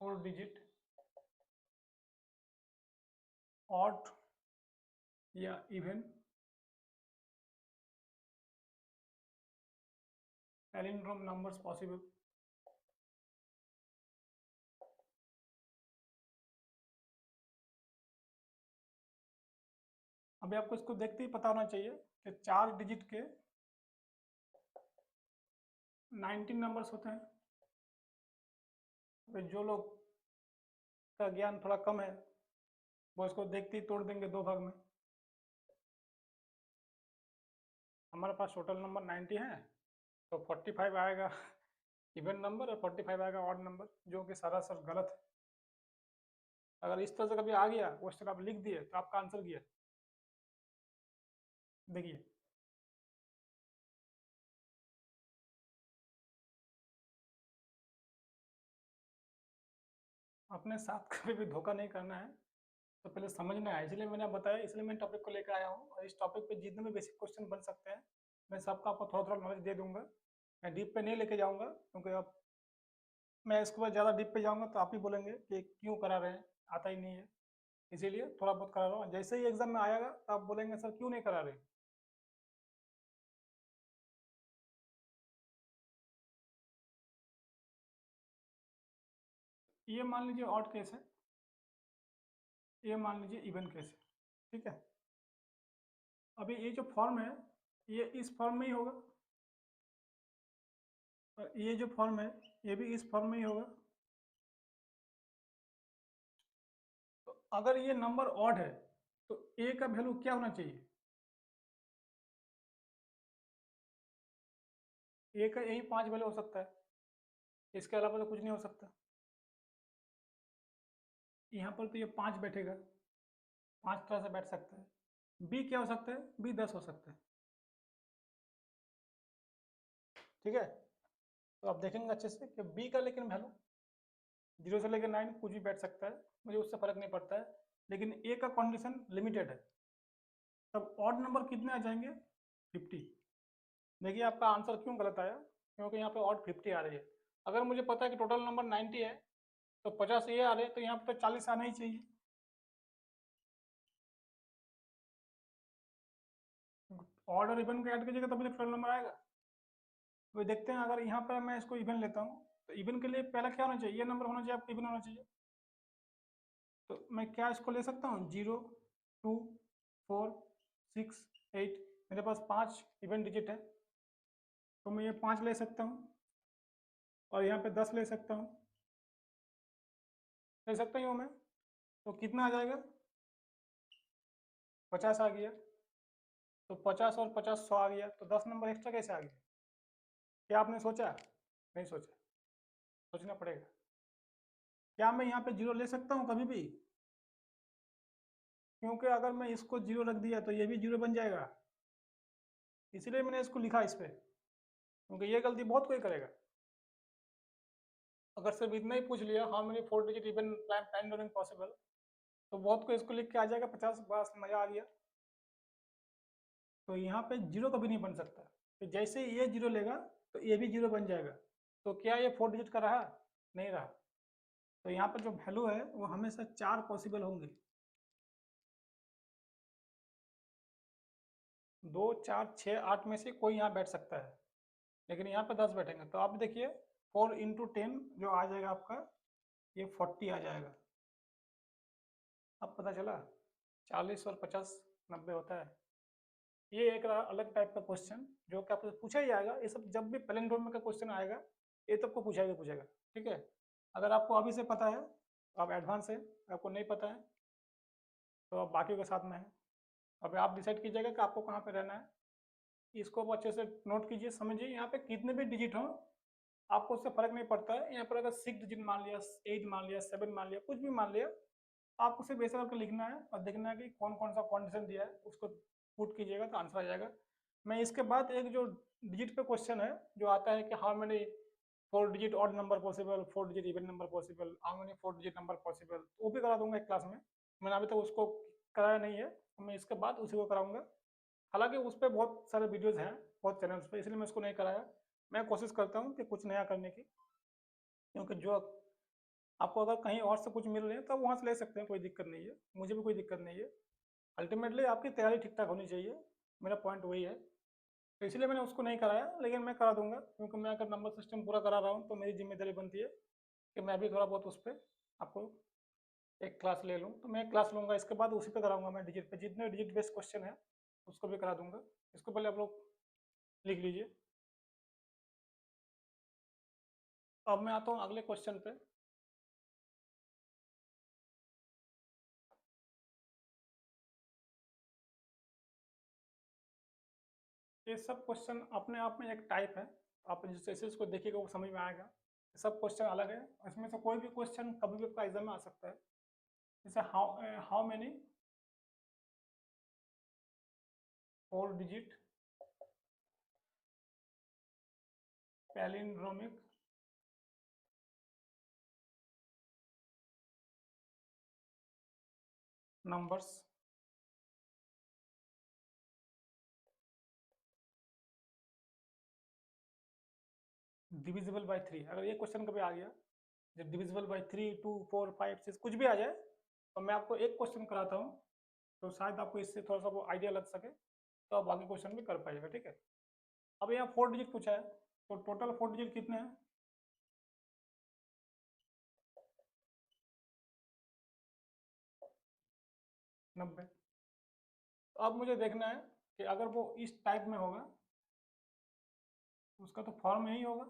A: 4 डिजिट ऑड या इवन पैलिंड्रोम नंबर्स पॉसिबल। अभी आपको इसको देखते ही पता होना चाहिए कि 4 डिजिट के 19 नंबर्स होते हैं। तो जो लोग का ज्ञान थोड़ा कम है वो इसको देखते ही तोड़ देंगे 2 भाग में। हमारे पास टोटल नंबर 90 है, तो 45 आएगा इवन नंबर और 45 आएगा ऑड नंबर, जो कि सरासर गलत है। अगर इस तरह से कभी आ गया क्वेश्चन आप लिख दिए तो आपका आंसर गया। देखिए अपने साथ कभी भी धोखा नहीं करना है, तो पहले समझना है, इसलिए मैंने बताया, इसलिए मैं टॉपिक को लेकर आया हूँ। और इस टॉपिक पे जितने भी बेसिक क्वेश्चन बन सकते हैं मैं सबका आपको थोड़ा थोड़ा नॉलेज दे दूंगा। मैं डीप पे नहीं लेके जाऊंगा, क्योंकि अब मैं इसके बाद ज़्यादा डीप पे जाऊंगा तो आप ही बोलेंगे कि क्यों करा रहे हैं, आता ही नहीं है। इसीलिए थोड़ा बहुत करा रहा हूँ, जैसे ही एग्जाम में आएगा तो आप बोलेंगे सर क्यों नहीं करा रहे। ये मान लीजिए ऑड केस है, ये मान लीजिए इवन केस है, ठीक है। अभी ये जो फॉर्म है ये इस फॉर्म में ही होगा, और ये जो फॉर्म है ये भी इस फॉर्म में ही होगा। तो अगर ये नंबर ऑड है तो ए का वैल्यू क्या होना चाहिए, ए का यही 5 वैल्यू हो सकता है, इसके अलावा तो कुछ नहीं हो सकता। यहाँ पर तो ये 5 बैठेगा, 5 तरह से बैठ सकता है। बी क्या हो सकता है, बी 10 हो सकता है, ठीक है। तो आप देखेंगे अच्छे से कि बी का लेकिन वैल्यू 0 से लेकर 9 कुछ भी बैठ सकता है, मुझे उससे फ़र्क नहीं पड़ता है, लेकिन ए का कंडीशन लिमिटेड है। तब ऑड नंबर कितने आ जाएंगे? 50। देखिए आपका आंसर क्यों गलत आया, क्योंकि यहाँ पे ऑड 50 आ रही है। अगर मुझे पता है कि टोटल नंबर 90 है तो 50 ये आ रहे हैं, तो यहाँ पे तो 40 आना ही चाहिए। ऑड और इवन को ऐड कीजिएगा तभी तो टोटल नंबर आएगा। तो देखते हैं, अगर यहाँ पर मैं इसको इवन लेता हूँ तो इवन के लिए पहला क्या होना चाहिए? ये नंबर होना चाहिए, आपको इवन होना चाहिए। तो मैं क्या इसको ले सकता हूँ? 0, 2, 4, 6, 8। मेरे पास 5 इवन डिजिट है, तो मैं ये 5 ले सकता हूँ और यहाँ पे 10 ले सकता हूँ। ले सकता ही हूँ मैं। तो कितना आ जाएगा? 50 आ गया। तो 50 और 50 100 आ गया, तो 10 नंबर एक्स्ट्रा कैसे आ गया? क्या आपने सोचा? नहीं सोचा, सोचना पड़ेगा। क्या मैं यहाँ पे 0 ले सकता हूँ कभी भी? क्योंकि अगर मैं इसको 0 रख दिया तो ये भी 0 बन जाएगा, इसलिए मैंने इसको लिखा इस पर, क्योंकि ये गलती बहुत कोई करेगा। अगर सिर्फ इतना ही पूछ लिया, how many 4 digit even plan during possible, तो बहुत को इसको लिख के आ जाएगा 50, बस मजा आ गया। तो यहाँ पे 0 कभी नहीं बन सकता, तो जैसे ये 0 लेगा तो ये भी 0 बन जाएगा। तो क्या ये 4 डिजिट का रहा? नहीं रहा। तो यहाँ पर जो वैल्यू है वो हमेशा 4 पॉसिबल होंगे। 2, 4, 6, 8 में से कोई यहाँ बैठ सकता है, लेकिन यहाँ पे 10 बैठेंगे। तो आप देखिए 4 इंटू 10 जो आ जाएगा आपका, ये 40 आ जाएगा। अब पता चला 40 और 50 90 होता है। ये एक अलग टाइप का क्वेश्चन जो कि आपसे पूछा ही आएगा। ये सब जब भी पैलिंड्रोम का क्वेश्चन आएगा ये तो आपको पूछा ही पूछेगा, ठीक है। अगर आपको अभी से पता है तो आप एडवांस है, आपको नहीं पता है तो आप बाकियों के साथ में है। अब आप डिसाइड कीजिएगा कि आपको कहाँ पे रहना है। इसको आप अच्छे से नोट कीजिए, समझिए। यहाँ पे कितने भी डिजिट हो आपको उससे फर्क नहीं पड़ता है। यहाँ पर अगर 6 डिजिट मान लिया, 8 मान लिया, 7 मान लिया, कुछ भी मान लिया, आपको सिर्फ ऐसा करके लिखना है और देखना है कि कौन कौन सा कंडीशन दिया है, उसको पुट कीजिएगा तो आंसर आ जाएगा। मैं इसके बाद एक जो डिजिट पे क्वेश्चन है जो आता है कि how many 4 digit odd number possible, 4 digit even number possible, how many 4 digit number possible, वो भी करा दूंगा एक क्लास में। मैंने अभी तक उसको कराया नहीं है, तो मैं इसके बाद उसी को कराऊंगा। हालांकि उस पर बहुत सारे वीडियोज़ हैं बहुत चैनल्स पे, इसलिए मैं उसको नहीं कराया। मैं कोशिश करता हूँ कि कुछ नया करने की, क्योंकि जो आपको अगर कहीं और से कुछ मिल रहे हैं तो वहाँ से ले सकते हैं, कोई दिक्कत नहीं है, मुझे भी कोई दिक्कत नहीं है। अल्टीमेटली आपकी तैयारी ठीक ठाक होनी चाहिए, मेरा पॉइंट वही है। तो इसलिए मैंने उसको नहीं कराया, लेकिन मैं करा दूंगा, क्योंकि मैं अगर नंबर सिस्टम पूरा करा रहा हूँ तो मेरी जिम्मेदारी बनती है कि मैं भी थोड़ा बहुत उस पर आपको एक क्लास ले लूँ। तो मैं एक क्लास लूँगा, इसके बाद उसी पे कराऊंगा मैं डिजिट पे, जितने डिजिट बेस्ड क्वेश्चन है उसको भी करा दूंगा। इसको पहले आप लोग लिख लीजिए। अब मैं आता हूँ अगले क्वेश्चन पे। ये सब क्वेश्चन अपने आप में एक टाइप है, आप जैसे इसको देखिएगा वो समझ में आएगा। ये सब क्वेश्चन अलग है, इसमें से कोई भी क्वेश्चन कभी भी आपका एग्जाम में आ सकता है। जैसे how many 4 digit palindromic numbers divisible by 3। अगर ये क्वेश्चन कभी आ गया जब डिविजिबल बाई 3, 2, 4, 5, 6 कुछ भी आ जाए, तो मैं आपको एक क्वेश्चन कराता हूँ, तो शायद आपको इससे थोड़ा सा वो आइडिया लग सके, तो आप बाकी क्वेश्चन भी कर पाइएगा, ठीक है। अब यहाँ 4 डिजिट पूछा है, तो टोटल 4 डिजिट कितने हैं? 90। तो अब मुझे देखना है कि अगर वो इस टाइप में होगा उसका तो फॉर्म यही होगा।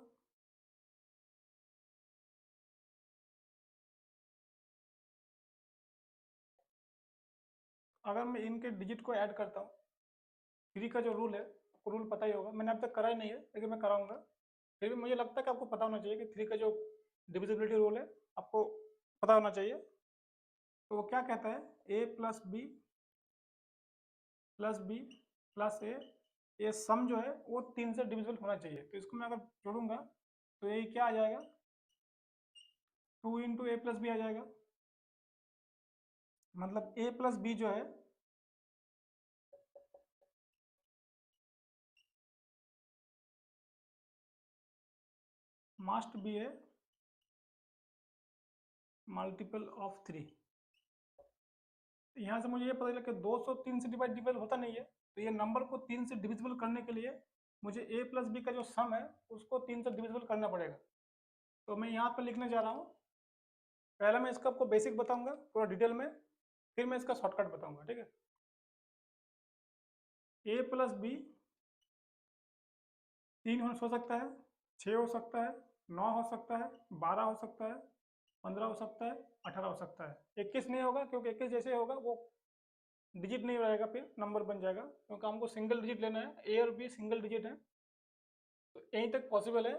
A: अगर मैं इनके डिजिट को ऐड करता हूँ, 3 का जो रूल है आपको रूल पता ही होगा, मैंने अब तक करा ही नहीं है लेकिन मैं कराऊंगा। फिर भी मुझे लगता है कि आपको पता होना चाहिए कि 3 का जो डिविजिबिलिटी रूल है आपको पता होना चाहिए। तो वो क्या कहता है? a+b प्लस ए, ये सम जो है वो 3 से डिविजिबल होना चाहिए। तो इसको मैं अगर जोड़ूंगा तो ये क्या आ जाएगा? 2 इंटू ए प्लस बी आ जाएगा, मतलब ए प्लस बी जो है must be a multiple of 3। यहाँ से मुझे ये पता चला कि 203 से डिवाइड होता नहीं है, तो ये नंबर को 3 से डिविजिबल करने के लिए मुझे ए प्लस बी का जो सम है उसको 3 से डिविजिबल करना पड़ेगा। तो मैं यहाँ पर लिखने जा रहा हूँ, पहले मैं इसका आपको बेसिक बताऊंगा पूरा डिटेल में, फिर मैं इसका शॉर्टकट बताऊंगा, ठीक है। ए प्लस बी 3 हो सकता है, 6 हो सकता है, 9 हो सकता है, 12 हो सकता है, 15 हो सकता है, 18 हो सकता है। 21 नहीं होगा, क्योंकि 21 जैसे होगा वो डिजिट नहीं रहेगा, फिर नंबर बन जाएगा, क्योंकि हमको सिंगल डिजिट लेना है, ए और बी सिंगल डिजिट है, तो यहीं तक पॉसिबल है।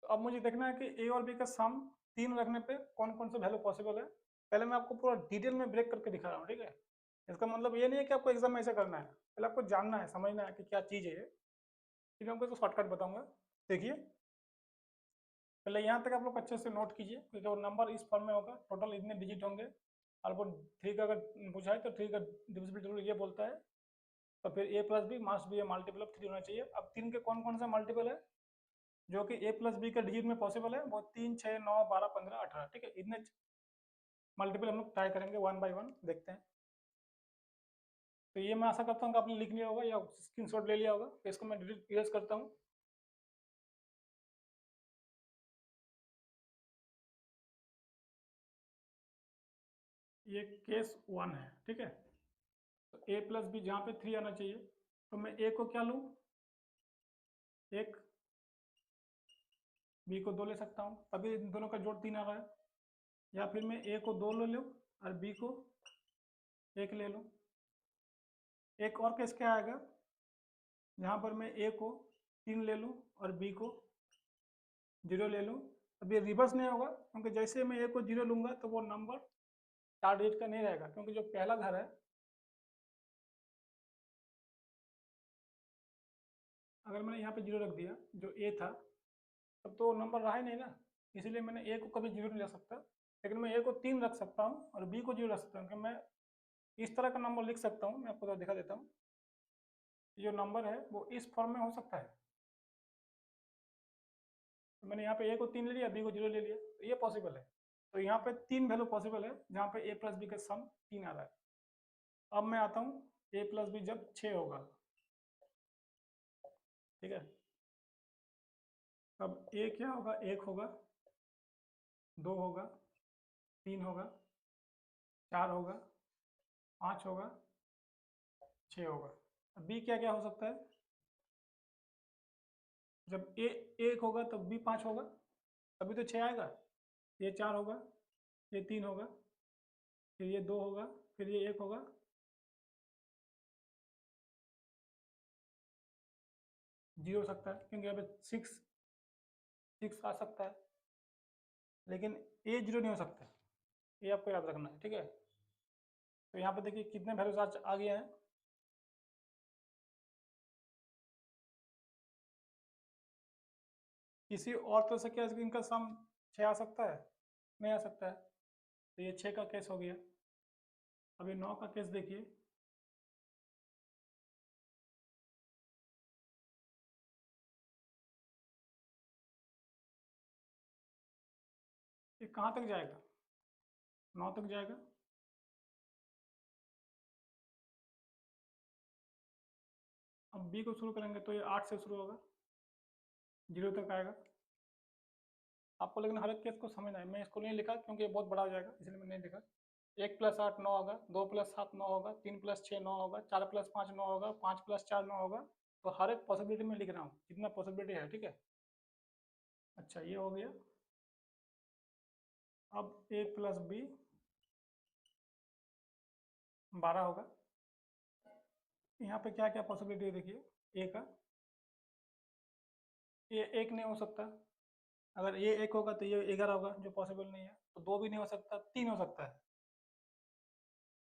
A: तो अब मुझे देखना है कि ए और बी का सम 3 रखने पे कौन कौन सा वैल्यू पॉसिबल है। पहले मैं आपको पूरा डिटेल में ब्रेक करके दिखा रहा हूँ, ठीक है। इसका मतलब ये नहीं है कि आपको एग्जाम में ऐसा करना है, पहले आपको जानना है, समझना है कि क्या चीज़ है ये, फिर मैं आपको इसको शॉर्टकट बताऊंगा। देखिए, पहले यहाँ तक आप लोग अच्छे से नोट कीजिए, क्योंकि वो नंबर इस फॉर्म में होगा, टोटल इतने डिजिट होंगे, और वो 3 का अगर पूछा है तो 3 का डिविजिबिलिटी रूल ये बोलता है, तो फिर a plus b must be a multiple of 3 होना चाहिए। अब 3 के कौन कौन सा मल्टीपल है जो कि ए प्लस बी के डिजिट में पॉसिबल है, वो 3, 6, 9, 12, 15, 18, ठीक है। इतने मल्टीपल हम लोग ट्राई करेंगे, 1 बाई 1 देखते हैं। तो ये मैं आशा करता हूँ कि आपने लिख लिया होगा या स्क्रीनशॉट ले लिया होगा, तो इसको मैं डिलीट इरेज करता हूँ। ये केस 1 है, ठीक है। तो ए प्लस बी जहाँ पे 3 आना चाहिए, तो मैं ए को क्या लूँ, 1, बी को 2 ले सकता हूँ, तभी इन दोनों का जोड़ 3 आ रहा है। या फिर मैं ए को 2 ले लूँ और बी को 1 ले लूँ। एक और केस क्या आएगा, जहाँ पर मैं ए को 3 ले लूँ और बी को 0 ले लूँ। अब ये रिवर्स नहीं होगा, क्योंकि जैसे मैं ए को 0 लूँगा तो वो नंबर 4 डिजिट का नहीं रहेगा, क्योंकि जो पहला घर है, अगर मैंने यहाँ पे 0 रख दिया जो ए था, तब तो नंबर रहा ही नहीं ना, इसीलिए मैंने ए को कभी 0 नहीं ले सकता। लेकिन मैं ए को 3 रख सकता हूँ और बी को 0 रख सकता हूँ, क्योंकि मैं इस तरह का नंबर लिख सकता हूँ। मैं आपको तो दिखा देता हूँ, जो नंबर है वो इस फॉर्म में हो सकता है। तो मैंने यहाँ पे ए को 3 ले लिया, बी को 0 ले लिया, तो ये पॉसिबल है। तो यहाँ पे 3 वैल्यू पॉसिबल है, जहाँ पे ए प्लस बी का सम 3 आ रहा है। अब मैं आता हूँ ए प्लस बी जब 6 होगा, ठीक है। अब ए क्या होगा, 1 होगा, 2 होगा, 3 होगा, 4 होगा, 5 होगा, 6 होगा। अब बी क्या क्या हो सकता है, जब ए 1 होगा तब बी 5 होगा, तभी तो 6 आएगा। ये 4 होगा, ये 3 होगा, फिर ये 2 होगा, फिर ये 1 होगा, 0 हो सकता है, क्योंकि यहाँ पे 6 आ सकता है, लेकिन ए 0 नहीं हो सकता, ये आपको याद रखना है, ठीक है। तो यहाँ पे देखिए कितने वैल्यूज आ गए हैं। किसी और तरह से क्या इनका सम 6 आ सकता है, नहीं आ सकता है, तो ये 6 का केस हो गया। अभी 9 का केस देखिए, ये कहाँ तक जाएगा, 9 तक जाएगा। अब बी को शुरू करेंगे तो ये 8 से शुरू होगा, 0 तक आएगा। आपको लेकिन हर एक केस को समझना है, मैं इसको नहीं लिखा क्योंकि ये बहुत बड़ा हो जाएगा, इसलिए मैं नहीं लिखा। 1 प्लस 8 9 होगा, 2 प्लस 7 9 होगा, 3 प्लस 6 9 होगा, 4 प्लस 5 9 होगा, 5 प्लस 4 9 होगा। तो हर एक पॉसिबिलिटी में लिख रहा हूँ, जितना पॉसिबिलिटी है, ठीक है। अच्छा, ये हो गया। अब ए प्लस बी 12 होगा। यहाँ पे क्या क्या पॉसिबिलिटी है देखिए, ए का, ये 1 नहीं हो सकता, अगर ये 1 होगा तो ये 11 होगा, जो पॉसिबल नहीं है। तो 2 भी नहीं हो सकता, 3 हो सकता है,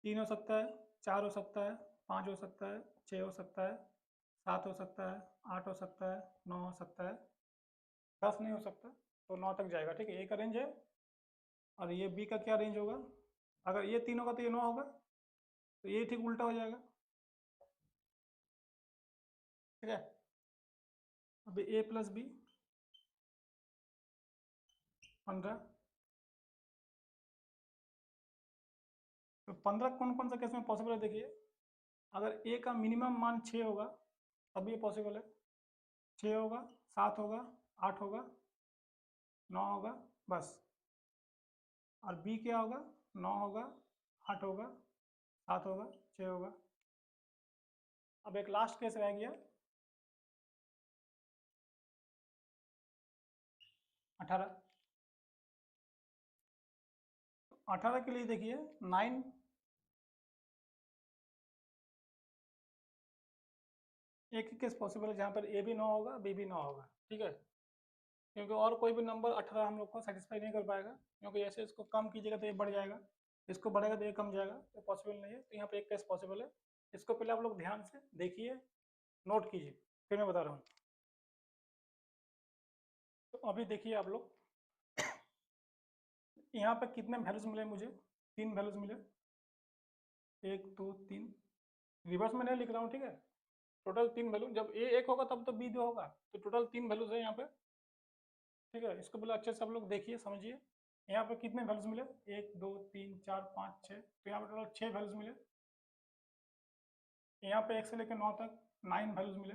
A: 3 हो सकता है, 4 हो सकता है, 5 हो सकता है, 6 हो सकता है, 7 हो सकता है, 8 हो सकता है, 9 हो सकता है, 10 नहीं हो सकता। तो 9 तक जाएगा, ठीक है। ए का रेंज है, और ये बी का क्या रेंज होगा? अगर ये 3 होगा तो ये 9 होगा, तो ये ठीक उल्टा हो जाएगा, ठीक है। अभी ए प्लस बी 15, तो 15 कौन कौन सा केस में पॉसिबल है देखिए। अगर ए का मिनिमम मान 6 होगा तब ये पॉसिबल है, 6 होगा, 7 होगा, 8 होगा, 9 होगा, बस। और बी क्या होगा? 9 होगा, 8 होगा, 7 होगा, 6 होगा। अब एक लास्ट केस रह गया 18। 18 के लिए देखिए 9, एक ही केस पॉसिबल है जहाँ पर ए भी 9 होगा, बी भी 9 होगा, ठीक है। क्योंकि और कोई भी नंबर 18 हम लोग को सेटिस्फाई नहीं कर पाएगा, क्योंकि जैसे इसको कम कीजिएगा तो ये बढ़ जाएगा, इसको बढ़ेगा तो ये कम जाएगा, तो पॉसिबल नहीं है। तो यहाँ पे एक केस पॉसिबल है, इसको पहले आप लोग ध्यान से देखिए, नोट कीजिए, फिर मैं बता रहा हूँ। तो अभी देखिए आप लोग, यहाँ पे कितने वैल्यूज मिले मुझे? 3 वैल्यूज मिले, 1 2 3। रिवर्स में नहीं लिख रहा हूँ, ठीक है। टोटल 3 वैल्यू, जब ए 1 होगा तब तो बी 2 होगा, तो टोटल 3 वैल्यूज है यहाँ पे, ठीक है। इसको पहले अच्छे से आप लोग देखिए, समझिए। यहाँ पे कितने वैल्यूज मिले? 1 2 3 4 5 6, तो यहाँ पे टोटल 6 वैल्यूज मिले। यहाँ पे 1 से लेकर 9 तक 9 वैल्यूज मिले।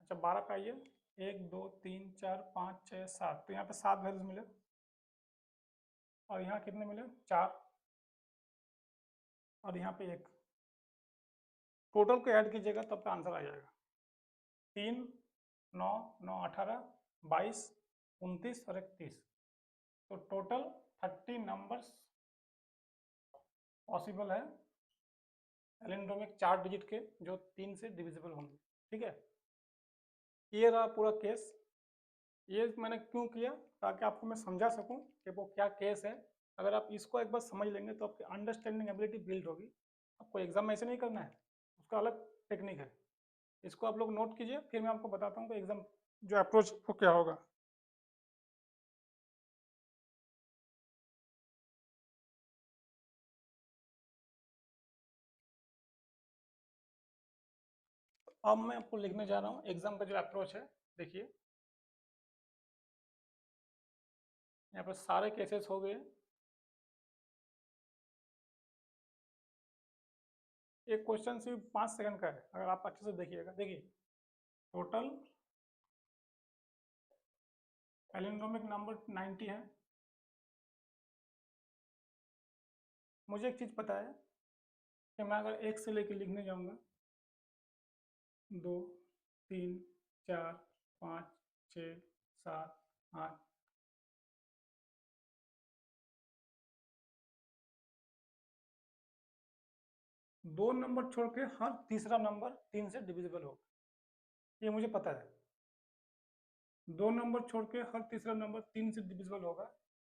A: अच्छा 12 पे आइए, 1 2 3 4 5 6 7, तो यहाँ पे 7 वैल्यूज मिले। और यहाँ कितने मिले? 4, और यहाँ पे 1। टोटल को ऐड कीजिएगा तब का आंसर आ जाएगा। 3 9 9 18 22 29 और 31, तो टोटल 30 नंबर्स पॉसिबल है पैलिंड्रोमिक 4 डिजिट के, जो 3 से डिविजिबल होंगे, ठीक है। ये रहा पूरा केस। ये मैंने क्यों किया? ताकि आपको मैं समझा सकूं कि वो क्या केस है। अगर आप इसको एक बार समझ लेंगे तो आपकी अंडरस्टैंडिंग एबिलिटी बिल्ड होगी। आपको एग्जाम में ऐसे नहीं करना है, उसका अलग टेक्निक है। इसको आप लोग नोट कीजिए, फिर मैं आपको बताता हूँ कि एग्जाम जो अप्रोच वो क्या होगा। अब मैं आपको लिखने जा रहा हूँ एग्जाम का जो अप्रोच है। देखिए यहाँ पर सारे केसेस हो गए। एक क्वेश्चन सिर्फ 5 सेकंड का है, अगर आप अच्छे से देखिएगा। देखिए टोटल पैलिंड्रोमिक नंबर 90 है। मुझे एक चीज़ पता है कि मैं अगर 1 से लेकर लिखने जाऊँगा 2 3 4 5 6 7 8, 2 नंबर छोड़ के हर तीसरा नंबर 3 से डिविजिबल होगा, ये मुझे पता है। 2 नंबर छोड़ के हर तीसरा नंबर 3 से डिविजिबल होगा।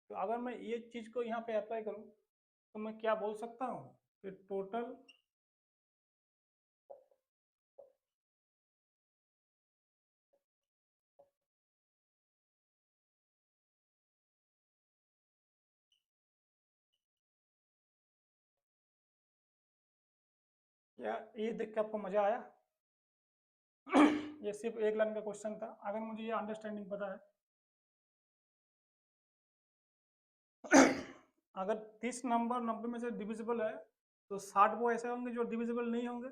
A: तो अगर मैं ये चीज़ को यहाँ पे अप्लाई करूँ तो मैं क्या बोल सकता हूँ कि टोटल क्या ये देख के आपको मजा आया? ये सिर्फ एक लाइन का क्वेश्चन था। अगर मुझे ये अंडरस्टैंडिंग पता है, अगर 30 नंबर 90 में से डिविजिबल है तो 60 वो ऐसे होंगे जो डिविजिबल नहीं होंगे।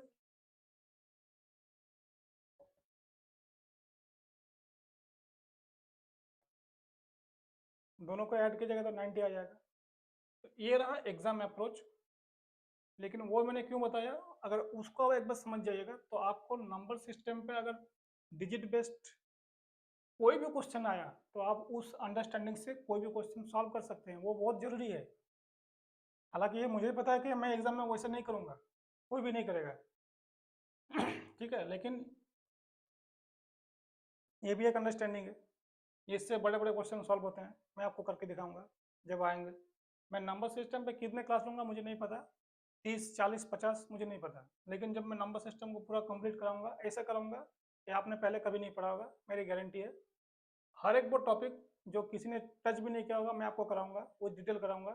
A: दोनों को ऐड कीजिएगा तो 90 आ जाएगा। तो ये रहा एग्जाम अप्रोच। लेकिन वो मैंने क्यों बताया, अगर उसको एक बार समझ जाइएगा तो आपको नंबर सिस्टम पे अगर डिजिट बेस्ड कोई भी क्वेश्चन आया तो आप उस अंडरस्टैंडिंग से कोई भी क्वेश्चन सॉल्व कर सकते हैं। वो बहुत जरूरी है। हालांकि ये मुझे पता है कि मैं एग्जाम में वैसे नहीं करूंगा, कोई भी नहीं करेगा। ठीक है, लेकिन ये भी एक अंडरस्टैंडिंग है। इससे बड़े बड़े क्वेश्चन सॉल्व होते हैं। मैं आपको करके दिखाऊंगा जब आएंगे। मैं नंबर सिस्टम पे कितने क्लास लूँगा मुझे नहीं पता, 30 40 50 मुझे नहीं पता। लेकिन जब मैं नंबर सिस्टम को पूरा कंप्लीट कराऊंगा, ऐसा कराऊंगा कि आपने पहले कभी नहीं पढ़ा होगा, मेरी गारंटी है। हर एक वो टॉपिक जो किसी ने टच भी नहीं किया होगा मैं आपको कराऊंगा, वो डिटेल कराऊंगा,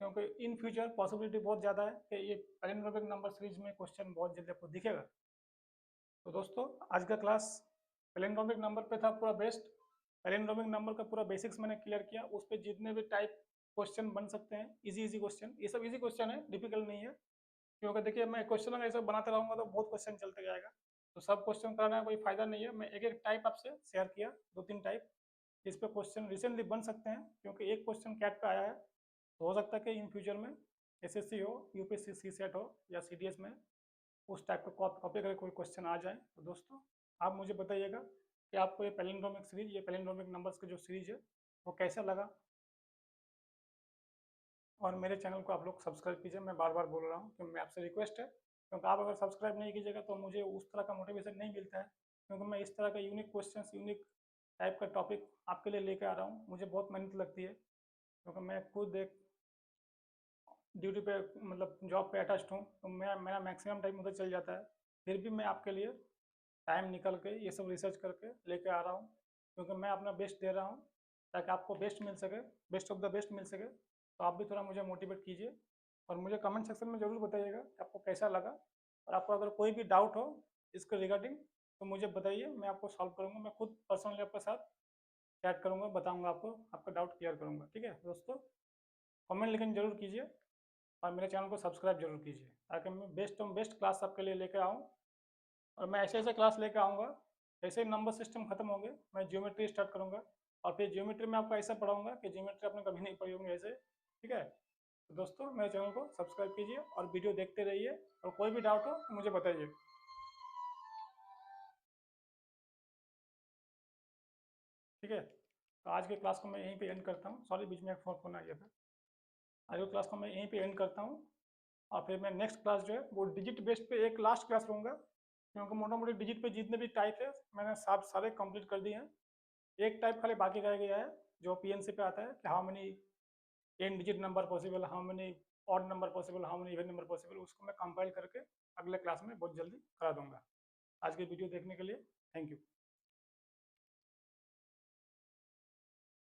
A: क्योंकि इन फ्यूचर पॉसिबिलिटी बहुत ज़्यादा है कि ये पैलिंड्रोमिक नंबर सीरीज में क्वेश्चन बहुत जल्दी आपको दिखेगा। तो दोस्तों आज का क्लास पैलिंड्रोमिक नंबर पे था पूरा बेस्ट। पैलिंड्रोमिक नंबर का पूरा बेसिक्स मैंने क्लियर किया, उस पर जितने भी टाइप क्वेश्चन बन सकते हैं, इजी इजी क्वेश्चन, ये सब इजी क्वेश्चन है, डिफिकल्ट नहीं है। क्योंकि देखिए मैं क्वेश्चन अगर ऐसा बनाता रहूँगा तो बहुत क्वेश्चन चलते जाएगा, तो सब क्वेश्चन कराने का कोई फायदा नहीं है। मैं एक एक टाइप आपसे शेयर किया, 2-3 टाइप इस पे क्वेश्चन रिसेंटली बन सकते हैं, क्योंकि एक क्वेश्चन कैट पे आया है, तो हो सकता है कि इन फ्यूचर में एसएससी हो, यूपीएससी सीसेट हो या सीडीएस में उस टाइप का कॉपी करके कोई क्वेश्चन आ जाए। तो दोस्तों आप मुझे बताइएगा कि आपको ये पैलिंड्रोमिक सीरीज, ये पैलिंड्रोमिक नंबर्स की जो सीरीज है वो कैसा लगा, और मेरे चैनल को आप लोग सब्सक्राइब कीजिए। मैं बार बार बोल रहा हूँ कि मैं आपसे रिक्वेस्ट है, क्योंकि आप अगर सब्सक्राइब नहीं कीजिएगा तो मुझे उस तरह का मोटिवेशन नहीं मिलता है, क्योंकि मैं इस तरह का यूनिक क्वेश्चन, यूनिक टाइप का टॉपिक आपके लिए लेकर आ रहा हूँ। मुझे बहुत मेहनत लगती है, क्योंकि मैं खुद एक ड्यूटी पे, मतलब जॉब पे अटैच्ड हूँ, तो मेरा मैक्सिमम टाइम उधर चल जाता है। फिर भी मैं आपके लिए टाइम निकल के ये सब रिसर्च करके लेके आ रहा हूँ, क्योंकि मैं अपना बेस्ट दे रहा हूँ ताकि आपको बेस्ट मिल सके, बेस्ट ऑफ द बेस्ट मिल सके। तो आप भी थोड़ा मुझे मोटिवेट कीजिए और मुझे कमेंट सेक्शन में ज़रूर बताइएगा कि आपको कैसा लगा, और आपको अगर कोई भी डाउट हो इसके रिगार्डिंग तो मुझे बताइए, मैं आपको सॉल्व करूँगा। मैं खुद पर्सनली आपके साथ चैट करूँगा, बताऊँगा आपको, आपका डाउट क्लियर करूँगा। ठीक है दोस्तों, कमेंट लेकिन जरूर कीजिए और मेरे चैनल को सब्सक्राइब जरूर कीजिए, ताकि मैं बेस्ट ऑफ बेस्ट क्लास आपके लिए लेकर आऊँ। और मैं ऐसे ऐसे क्लास लेकर आऊँगा, जैसे ही नंबर सिस्टम खत्म होंगे मैं ज्योमेट्री स्टार्ट करूँगा, और फिर ज्योमेट्री में आपको ऐसा पढ़ाऊँगा कि ज्योमेट्री आपने कभी नहीं पढ़ी होंगी ऐसे। ठीक है, तो दोस्तों मेरे चैनल को सब्सक्राइब कीजिए और वीडियो देखते रहिए, और कोई भी डाउट हो तो मुझे बताइए। ठीक है, तो आज के क्लास को मैं यहीं पे एंड करता हूँ। सॉरी, बीच में एक फोन आ गया था। आज के क्लास को मैं यहीं पे एंड करता हूँ, और फिर मैं नेक्स्ट क्लास जो है वो डिजिट बेस्ड पे एक लास्ट क्लास लूँगा, क्योंकि मोटा मोटी डिजिट पे जितने भी टाइप है मैंने सारे कंप्लीट कर दिए हैं। एक टाइप खाली बाकी रह गया है, जो पीएनसी पे आता है कि how many 10 digit number possible, how many odd number possible, how many even number possible. उसको मैं कंपाइल करके अगले क्लास में बहुत जल्दी करा दूंगा। आज की वीडियो देखने के लिए थैंक यू।